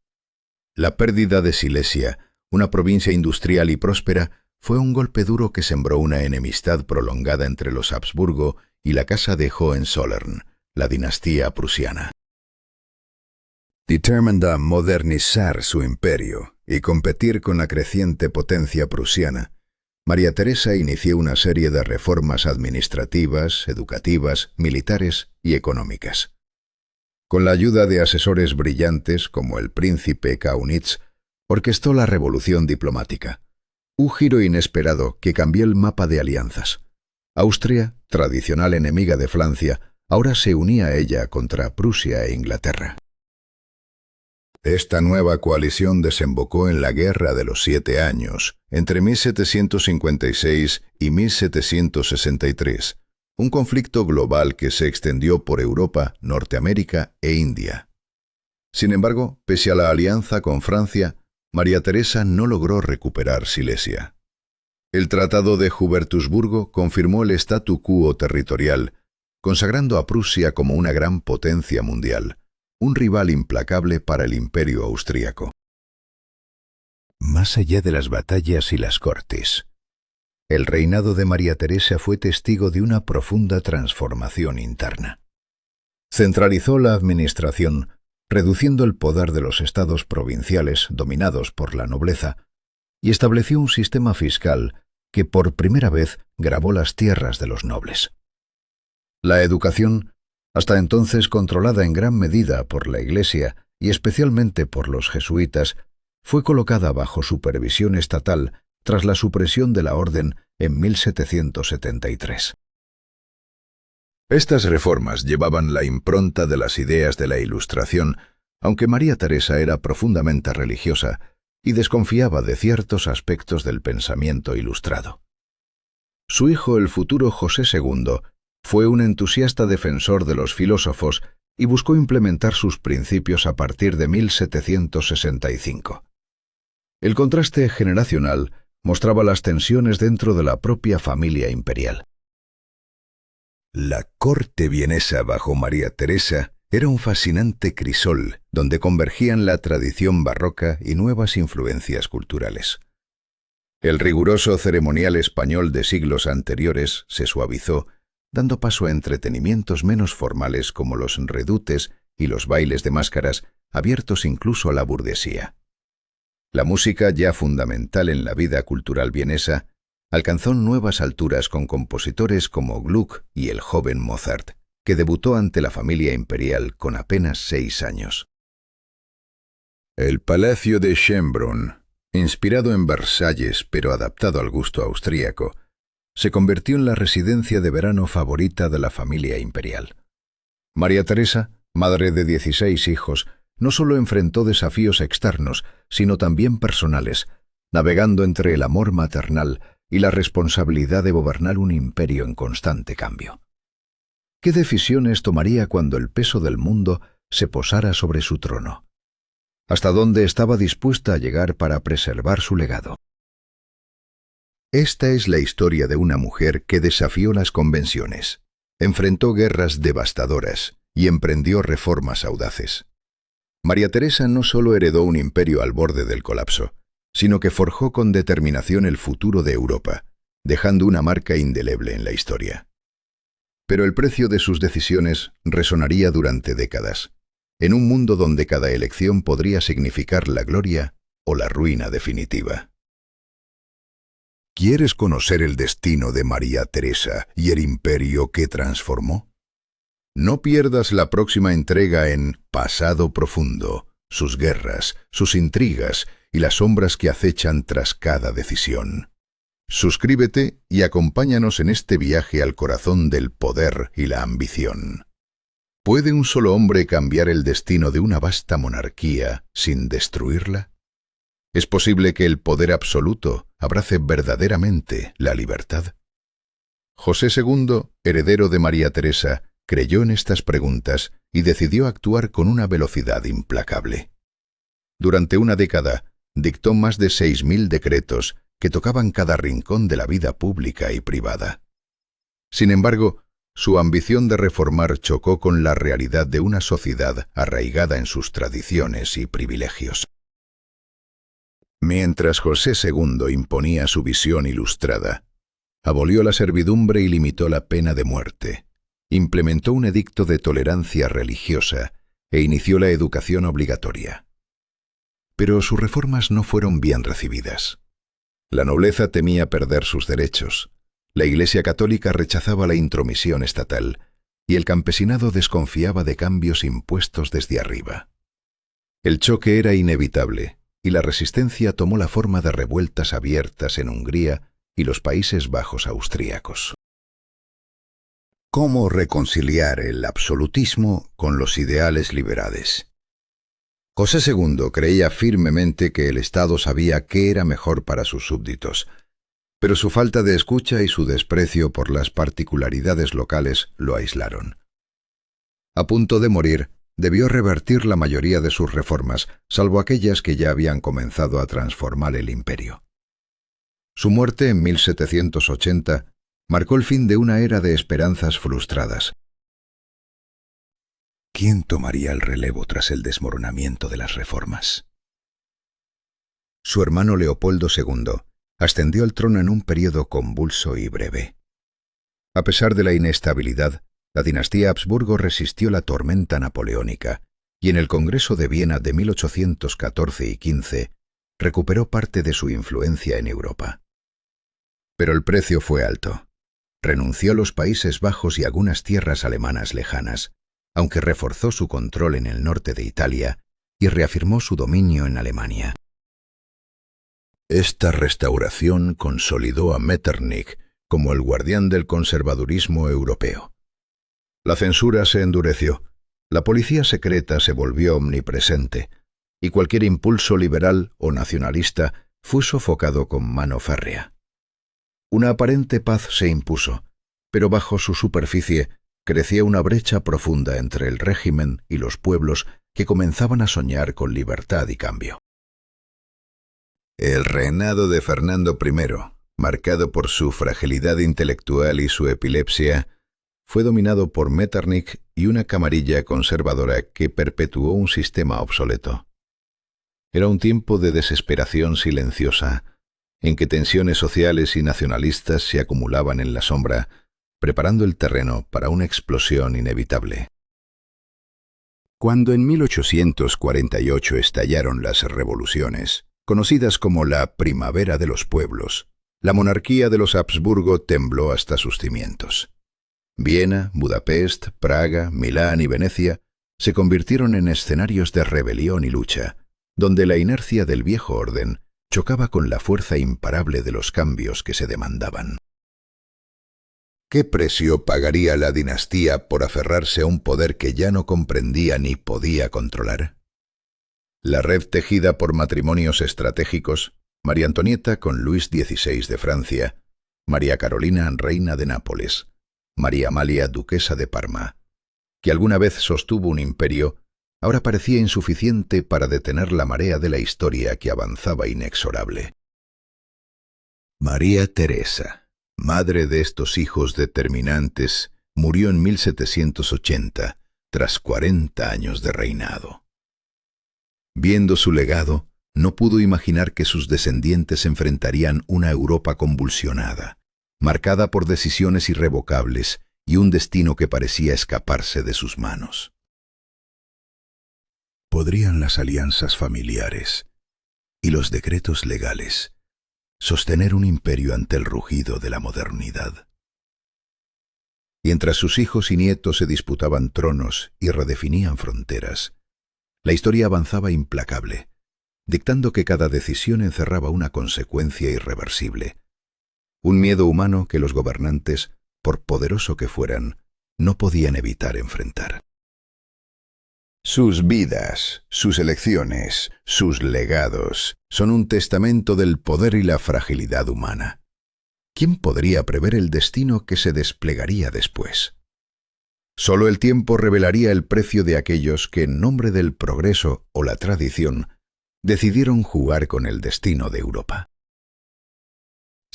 A: La pérdida de Silesia, una provincia industrial y próspera, fue un golpe duro que sembró una enemistad prolongada entre los Habsburgo y la casa de Hohenzollern, la dinastía prusiana. Determinada a modernizar su imperio y competir con la creciente potencia prusiana, María Teresa inició una serie de reformas administrativas, educativas, militares y económicas. Con la ayuda de asesores brillantes como el príncipe Kaunitz, orquestó la revolución diplomática, un giro inesperado que cambió el mapa de alianzas. Austria, tradicional enemiga de Francia, ahora se unía a ella contra Prusia e Inglaterra. Esta nueva coalición desembocó en la Guerra de los 7 Años, entre 1756 y 1763, un conflicto global que se extendió por Europa, Norteamérica e India. Sin embargo, pese a la alianza con Francia, María Teresa no logró recuperar Silesia. El Tratado de Hubertusburgo confirmó el statu quo territorial, consagrando a Prusia como una gran potencia mundial, un rival implacable para el Imperio austríaco. Más allá de las batallas y las cortes, el reinado de María Teresa fue testigo de una profunda transformación interna. Centralizó la administración, reduciendo el poder de los estados provinciales dominados por la nobleza, y estableció un sistema fiscal que por primera vez gravó las tierras de los nobles. La educación, hasta entonces controlada en gran medida por la Iglesia y especialmente por los jesuitas, fue colocada bajo supervisión estatal tras la supresión de la orden en 1773. Estas reformas llevaban la impronta de las ideas de la Ilustración, aunque María Teresa era profundamente religiosa y desconfiaba de ciertos aspectos del pensamiento ilustrado. Su hijo, el futuro José II, fue un entusiasta defensor de los filósofos y buscó implementar sus principios a partir de 1765. El contraste generacional mostraba las tensiones dentro de la propia familia imperial. La corte vienesa bajo María Teresa era un fascinante crisol donde convergían la tradición barroca y nuevas influencias culturales. El riguroso ceremonial español de siglos anteriores se suavizó, dando paso a entretenimientos menos formales como los redutes y los bailes de máscaras, abiertos incluso a la burguesía. La música, ya fundamental en la vida cultural vienesa, alcanzó nuevas alturas con compositores como Gluck y el joven Mozart, que debutó ante la familia imperial con apenas 6 años. El Palacio de Schönbrunn, inspirado en Versalles pero adaptado al gusto austríaco, se convirtió en la residencia de verano favorita de la familia imperial. María Teresa, madre de 16 hijos, no solo enfrentó desafíos externos, sino también personales, navegando entre el amor maternal y la responsabilidad de gobernar un imperio en constante cambio. ¿Qué decisiones tomaría cuando el peso del mundo se posara sobre su trono? ¿Hasta dónde estaba dispuesta a llegar para preservar su legado? Esta es la historia de una mujer que desafió las convenciones, enfrentó guerras devastadoras y emprendió reformas audaces. María Teresa no solo heredó un imperio al borde del colapso, sino que forjó con determinación el futuro de Europa, dejando una marca indeleble en la historia. Pero el precio de sus decisiones resonaría durante décadas, en un mundo donde cada elección podría significar la gloria o la ruina definitiva. ¿Quieres conocer el destino de María Teresa y el imperio que transformó? No pierdas la próxima entrega en Pasado Profundo, sus guerras, sus intrigas y las sombras que acechan tras cada decisión. Suscríbete y acompáñanos en este viaje al corazón del poder y la ambición. ¿Puede un solo hombre cambiar el destino de una vasta monarquía sin destruirla? ¿Es posible que el poder absoluto abrace verdaderamente la libertad? José II, heredero de María Teresa, creyó en estas preguntas y decidió actuar con una velocidad implacable. Durante una década, dictó más de 6.000 decretos que tocaban cada rincón de la vida pública y privada. Sin embargo, su ambición de reformar chocó con la realidad de una sociedad arraigada en sus tradiciones y privilegios. Mientras José II imponía su visión ilustrada, abolió la servidumbre y limitó la pena de muerte, implementó un edicto de tolerancia religiosa e inició la educación obligatoria. Pero sus reformas no fueron bien recibidas. La nobleza temía perder sus derechos, la Iglesia católica rechazaba la intromisión estatal y el campesinado desconfiaba de cambios impuestos desde arriba. El choque era inevitable y la resistencia tomó la forma de revueltas abiertas en Hungría y los Países Bajos austríacos. ¿Cómo reconciliar el absolutismo con los ideales liberales? José II creía firmemente que el Estado sabía qué era mejor para sus súbditos, pero su falta de escucha y su desprecio por las particularidades locales lo aislaron. A punto de morir, debió revertir la mayoría de sus reformas, salvo aquellas que ya habían comenzado a transformar el imperio. Su muerte en 1780 marcó el fin de una era de esperanzas frustradas. ¿Quién tomaría el relevo tras el desmoronamiento de las reformas? Su hermano Leopoldo II ascendió al trono en un periodo convulso y breve. A pesar de la inestabilidad, la dinastía Habsburgo resistió la tormenta napoleónica y en el Congreso de Viena de 1814 y 15 recuperó parte de su influencia en Europa. Pero el precio fue alto. Renunció a los Países Bajos y algunas tierras alemanas lejanas, aunque reforzó su control en el norte de Italia y reafirmó su dominio en Alemania. Esta restauración consolidó a Metternich como el guardián del conservadurismo europeo. La censura se endureció, la policía secreta se volvió omnipresente, y cualquier impulso liberal o nacionalista fue sofocado con mano férrea. Una aparente paz se impuso, pero bajo su superficie crecía una brecha profunda entre el régimen y los pueblos que comenzaban a soñar con libertad y cambio. El reinado de Fernando I, marcado por su fragilidad intelectual y su epilepsia, fue dominado por Metternich y una camarilla conservadora que perpetuó un sistema obsoleto. Era un tiempo de desesperación silenciosa, en que tensiones sociales y nacionalistas se acumulaban en la sombra, preparando el terreno para una explosión inevitable. Cuando en 1848 estallaron las revoluciones, conocidas como la Primavera de los Pueblos, la monarquía de los Habsburgo tembló hasta sus cimientos. Viena, Budapest, Praga, Milán y Venecia se convirtieron en escenarios de rebelión y lucha, donde la inercia del viejo orden chocaba con la fuerza imparable de los cambios que se demandaban. ¿Qué precio pagaría la dinastía por aferrarse a un poder que ya no comprendía ni podía controlar? La red tejida por matrimonios estratégicos, María Antonieta con Luis XVI de Francia, María Carolina, reina de Nápoles, María Amalia, duquesa de Parma, que alguna vez sostuvo un imperio, ahora parecía insuficiente para detener la marea de la historia que avanzaba inexorable. María Teresa, madre de estos hijos determinantes, murió en 1780, tras 40 años de reinado. Viendo su legado, no pudo imaginar que sus descendientes enfrentarían una Europa convulsionada, marcada por decisiones irrevocables y un destino que parecía escaparse de sus manos. ¿Podrían las alianzas familiares y los decretos legales sostener un imperio ante el rugido de la modernidad? Mientras sus hijos y nietos se disputaban tronos y redefinían fronteras, la historia avanzaba implacable, dictando que cada decisión encerraba una consecuencia irreversible, un miedo humano que los gobernantes, por poderoso que fueran, no podían evitar enfrentar. Sus vidas, sus elecciones, sus legados son un testamento del poder y la fragilidad humana. ¿Quién podría prever el destino que se desplegaría después? Solo el tiempo revelaría el precio de aquellos que, en nombre del progreso o la tradición, decidieron jugar con el destino de Europa.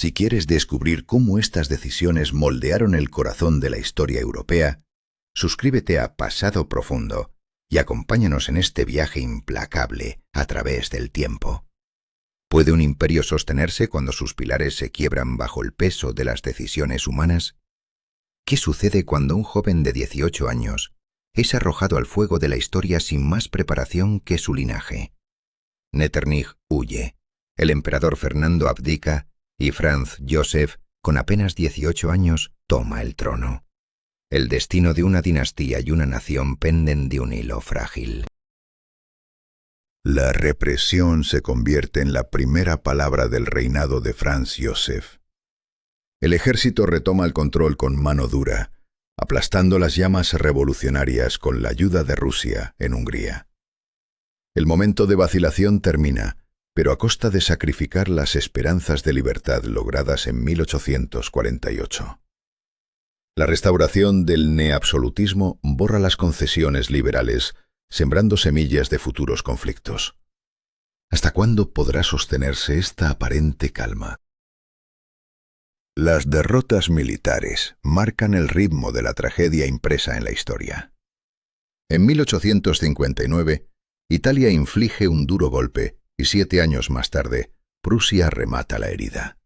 A: Si quieres descubrir cómo estas decisiones moldearon el corazón de la historia europea, suscríbete a Pasado Profundo y acompáñanos en este viaje implacable a través del tiempo. ¿Puede un imperio sostenerse cuando sus pilares se quiebran bajo el peso de las decisiones humanas? ¿Qué sucede cuando un joven de 18 años es arrojado al fuego de la historia sin más preparación que su linaje? Metternich huye, el emperador Fernando abdica y Franz Joseph, con apenas 18 años, toma el trono. El destino de una dinastía y una nación penden de un hilo frágil. La represión se convierte en la primera palabra del reinado de Franz Joseph. El ejército retoma el control con mano dura, aplastando las llamas revolucionarias con la ayuda de Rusia en Hungría. El momento de vacilación termina, pero a costa de sacrificar las esperanzas de libertad logradas en 1848. La restauración del neabsolutismo borra las concesiones liberales sembrando semillas de futuros conflictos. ¿Hasta cuándo podrá sostenerse esta aparente calma? Las derrotas militares marcan el ritmo de la tragedia impresa en la historia. En 1859, Italia inflige un duro golpe y 7 años más tarde, Prusia remata la herida.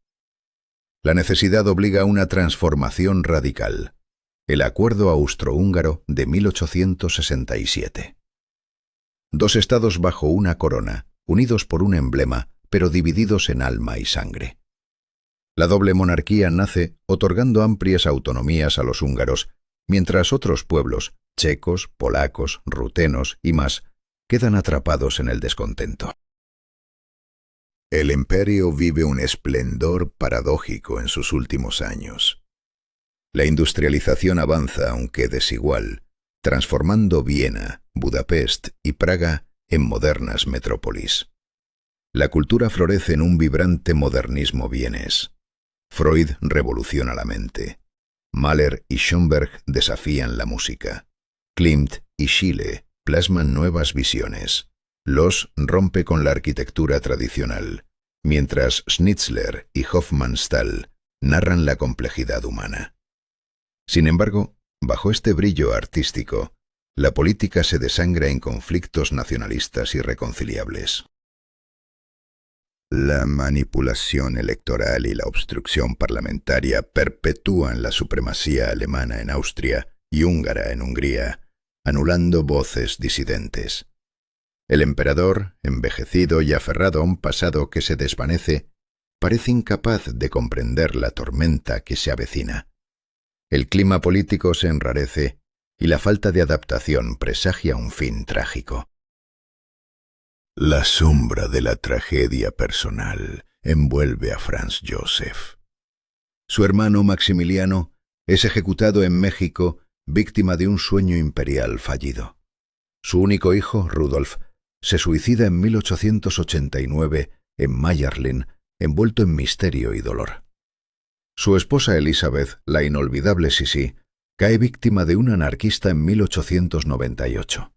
A: La necesidad obliga a una transformación radical. El Acuerdo Austrohúngaro de 1867. 2 estados bajo una corona, unidos por un emblema, pero divididos en alma y sangre. La doble monarquía nace otorgando amplias autonomías a los húngaros, mientras otros pueblos, checos, polacos, rutenos y más, quedan atrapados en el descontento. El imperio vive un esplendor paradójico en sus últimos años. La industrialización avanza, aunque desigual, transformando Viena, Budapest y Praga en modernas metrópolis. La cultura florece en un vibrante modernismo vienés. Freud revoluciona la mente. Mahler y Schönberg desafían la música. Klimt y Schiele plasman nuevas visiones. Loos rompe con la arquitectura tradicional, mientras Schnitzler y Hofmannsthal narran la complejidad humana. Sin embargo, bajo este brillo artístico, la política se desangra en conflictos nacionalistas irreconciliables. La manipulación electoral y la obstrucción parlamentaria perpetúan la supremacía alemana en Austria y húngara en Hungría, anulando voces disidentes. El emperador, envejecido y aferrado a un pasado que se desvanece, parece incapaz de comprender la tormenta que se avecina. El clima político se enrarece y la falta de adaptación presagia un fin trágico. La sombra de la tragedia personal envuelve a Franz Joseph. Su hermano Maximiliano es ejecutado en México, víctima de un sueño imperial fallido. Su único hijo, Rudolf, se suicida en 1889 en Mayerlin, envuelto en misterio y dolor. Su esposa Elizabeth, la inolvidable Sisi, cae víctima de un anarquista en 1898.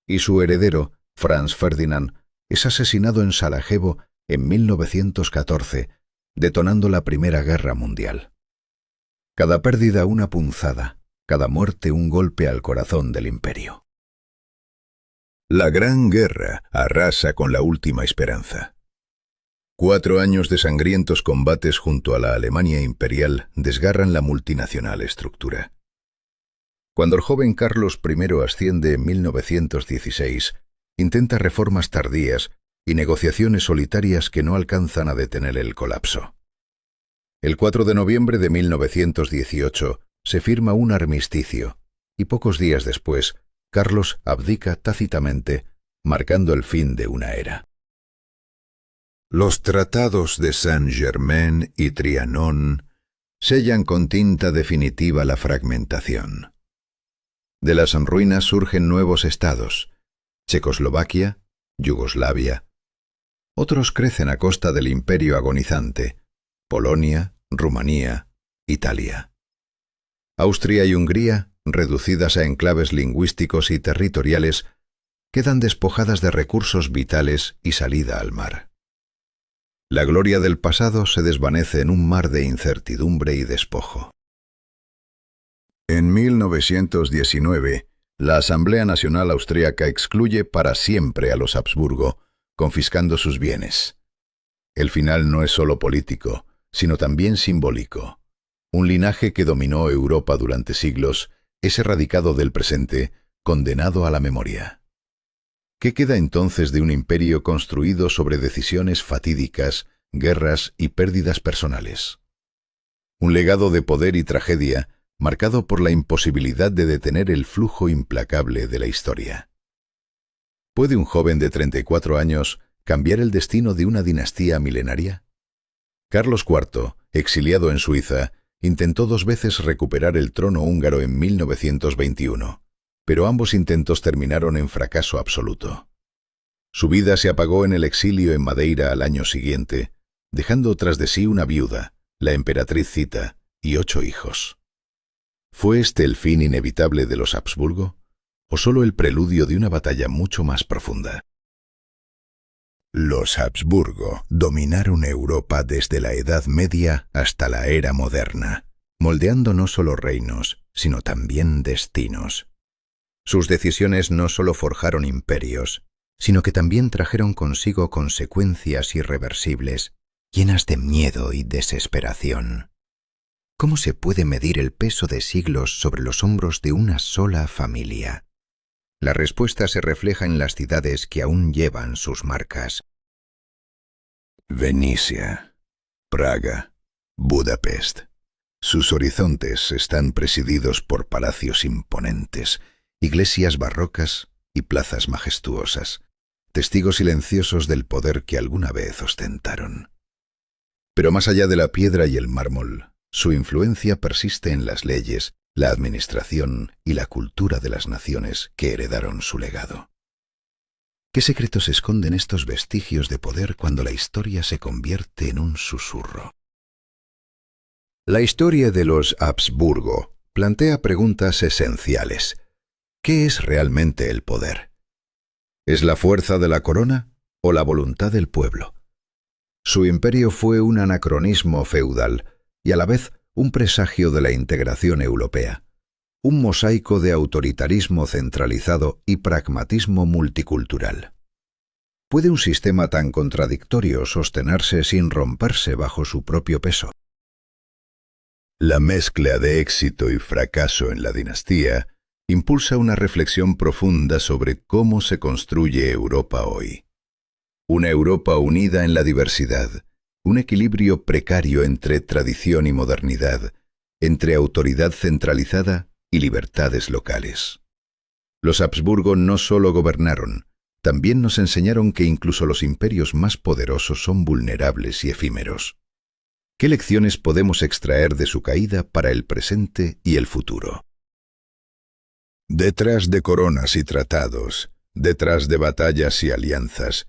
A: Y su heredero, Franz Ferdinand, es asesinado en Sarajevo en 1914, detonando la Primera Guerra Mundial. Cada pérdida una punzada, cada muerte un golpe al corazón del imperio. La Gran Guerra arrasa con la última esperanza. 4 años de sangrientos combates junto a la Alemania imperial desgarran la multinacional estructura. Cuando el joven Carlos I asciende en 1916, intenta reformas tardías y negociaciones solitarias que no alcanzan a detener el colapso. El 4 de noviembre de 1918 se firma un armisticio y pocos días después Carlos abdica tácitamente, marcando el fin de una era. Los tratados de Saint-Germain y Trianon sellan con tinta definitiva la fragmentación. De las ruinas surgen nuevos estados: Checoslovaquia, Yugoslavia. Otros crecen a costa del imperio agonizante: Polonia, Rumanía, Italia. Austria y Hungría, reducidas a enclaves lingüísticos y territoriales, quedan despojadas de recursos vitales y salida al mar. La gloria del pasado se desvanece en un mar de incertidumbre y despojo. En 1919, la Asamblea Nacional Austríaca excluye para siempre a los Habsburgo, confiscando sus bienes. El final no es solo político, sino también simbólico. Un linaje que dominó Europa durante siglos es erradicado del presente, condenado a la memoria. ¿Qué queda entonces de un imperio construido sobre decisiones fatídicas, guerras y pérdidas personales? Un legado de poder y tragedia marcado por la imposibilidad de detener el flujo implacable de la historia. ¿Puede un joven de 34 años cambiar el destino de una dinastía milenaria? Carlos IV, exiliado en Suiza, intentó 2 veces recuperar el trono húngaro en 1921, pero ambos intentos terminaron en fracaso absoluto. Su vida se apagó en el exilio en Madeira al año siguiente, dejando tras de sí una viuda, la emperatriz Zita, y 8 hijos. ¿Fue este el fin inevitable de los Habsburgo? o solo el preludio de una batalla mucho más profunda. Los Habsburgo dominaron Europa desde la Edad Media hasta la era moderna, moldeando no solo reinos, sino también destinos. Sus decisiones no solo forjaron imperios, sino que también trajeron consigo consecuencias irreversibles, llenas de miedo y desesperación. ¿Cómo se puede medir el peso de siglos sobre los hombros de una sola familia? La respuesta se refleja en las ciudades que aún llevan sus marcas. Venecia, Praga, Budapest. Sus horizontes están presididos por palacios imponentes, iglesias barrocas y plazas majestuosas, testigos silenciosos del poder que alguna vez ostentaron. Pero más allá de la piedra y el mármol, su influencia persiste en las leyes, la administración y la cultura de las naciones que heredaron su legado. ¿Qué secretos esconden estos vestigios de poder cuando la historia se convierte en un susurro? La historia de los Habsburgo plantea preguntas esenciales. ¿Qué es realmente el poder? ¿Es la fuerza de la corona o la voluntad del pueblo? Su imperio fue un anacronismo feudal y a la vez un presagio de la integración europea, un mosaico de autoritarismo centralizado y pragmatismo multicultural. ¿Puede un sistema tan contradictorio sostenerse sin romperse bajo su propio peso? La mezcla de éxito y fracaso en la dinastía impulsa una reflexión profunda sobre cómo se construye Europa hoy. Una Europa unida en la diversidad, un equilibrio precario entre tradición y modernidad, entre autoridad centralizada y libertades locales. Los Habsburgo no solo gobernaron, también nos enseñaron que incluso los imperios más poderosos son vulnerables y efímeros. ¿Qué lecciones podemos extraer de su caída para el presente y el futuro? Detrás de coronas y tratados, detrás de batallas y alianzas,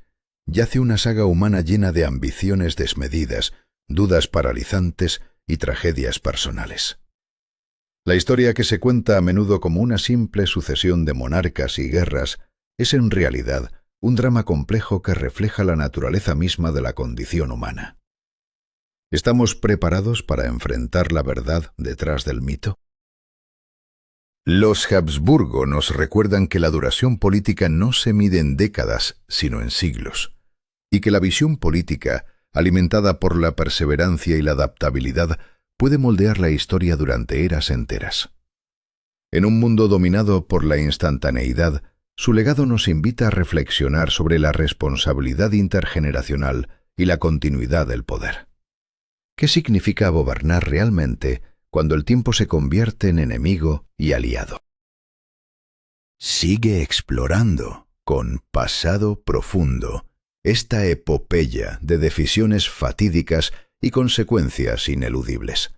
A: yace una saga humana llena de ambiciones desmedidas, dudas paralizantes y tragedias personales. La historia que se cuenta a menudo como una simple sucesión de monarcas y guerras es en realidad un drama complejo que refleja la naturaleza misma de la condición humana. ¿Estamos preparados para enfrentar la verdad detrás del mito? Los Habsburgo nos recuerdan que la duración política no se mide en décadas, sino en siglos, y que la visión política, alimentada por la perseverancia y la adaptabilidad, puede moldear la historia durante eras enteras. En un mundo dominado por la instantaneidad, su legado nos invita a reflexionar sobre la responsabilidad intergeneracional y la continuidad del poder. ¿Qué significa gobernar realmente cuando el tiempo se convierte en enemigo y aliado? Sigue explorando, con Pasado Profundo, esta epopeya de decisiones fatídicas y consecuencias ineludibles.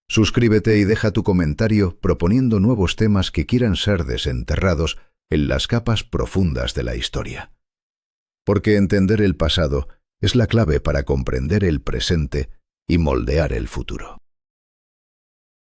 A: Suscríbete y deja tu comentario proponiendo nuevos temas que quieran ser desenterrados en las capas profundas de la historia. Porque entender el pasado es la clave para comprender el presente y moldear el futuro.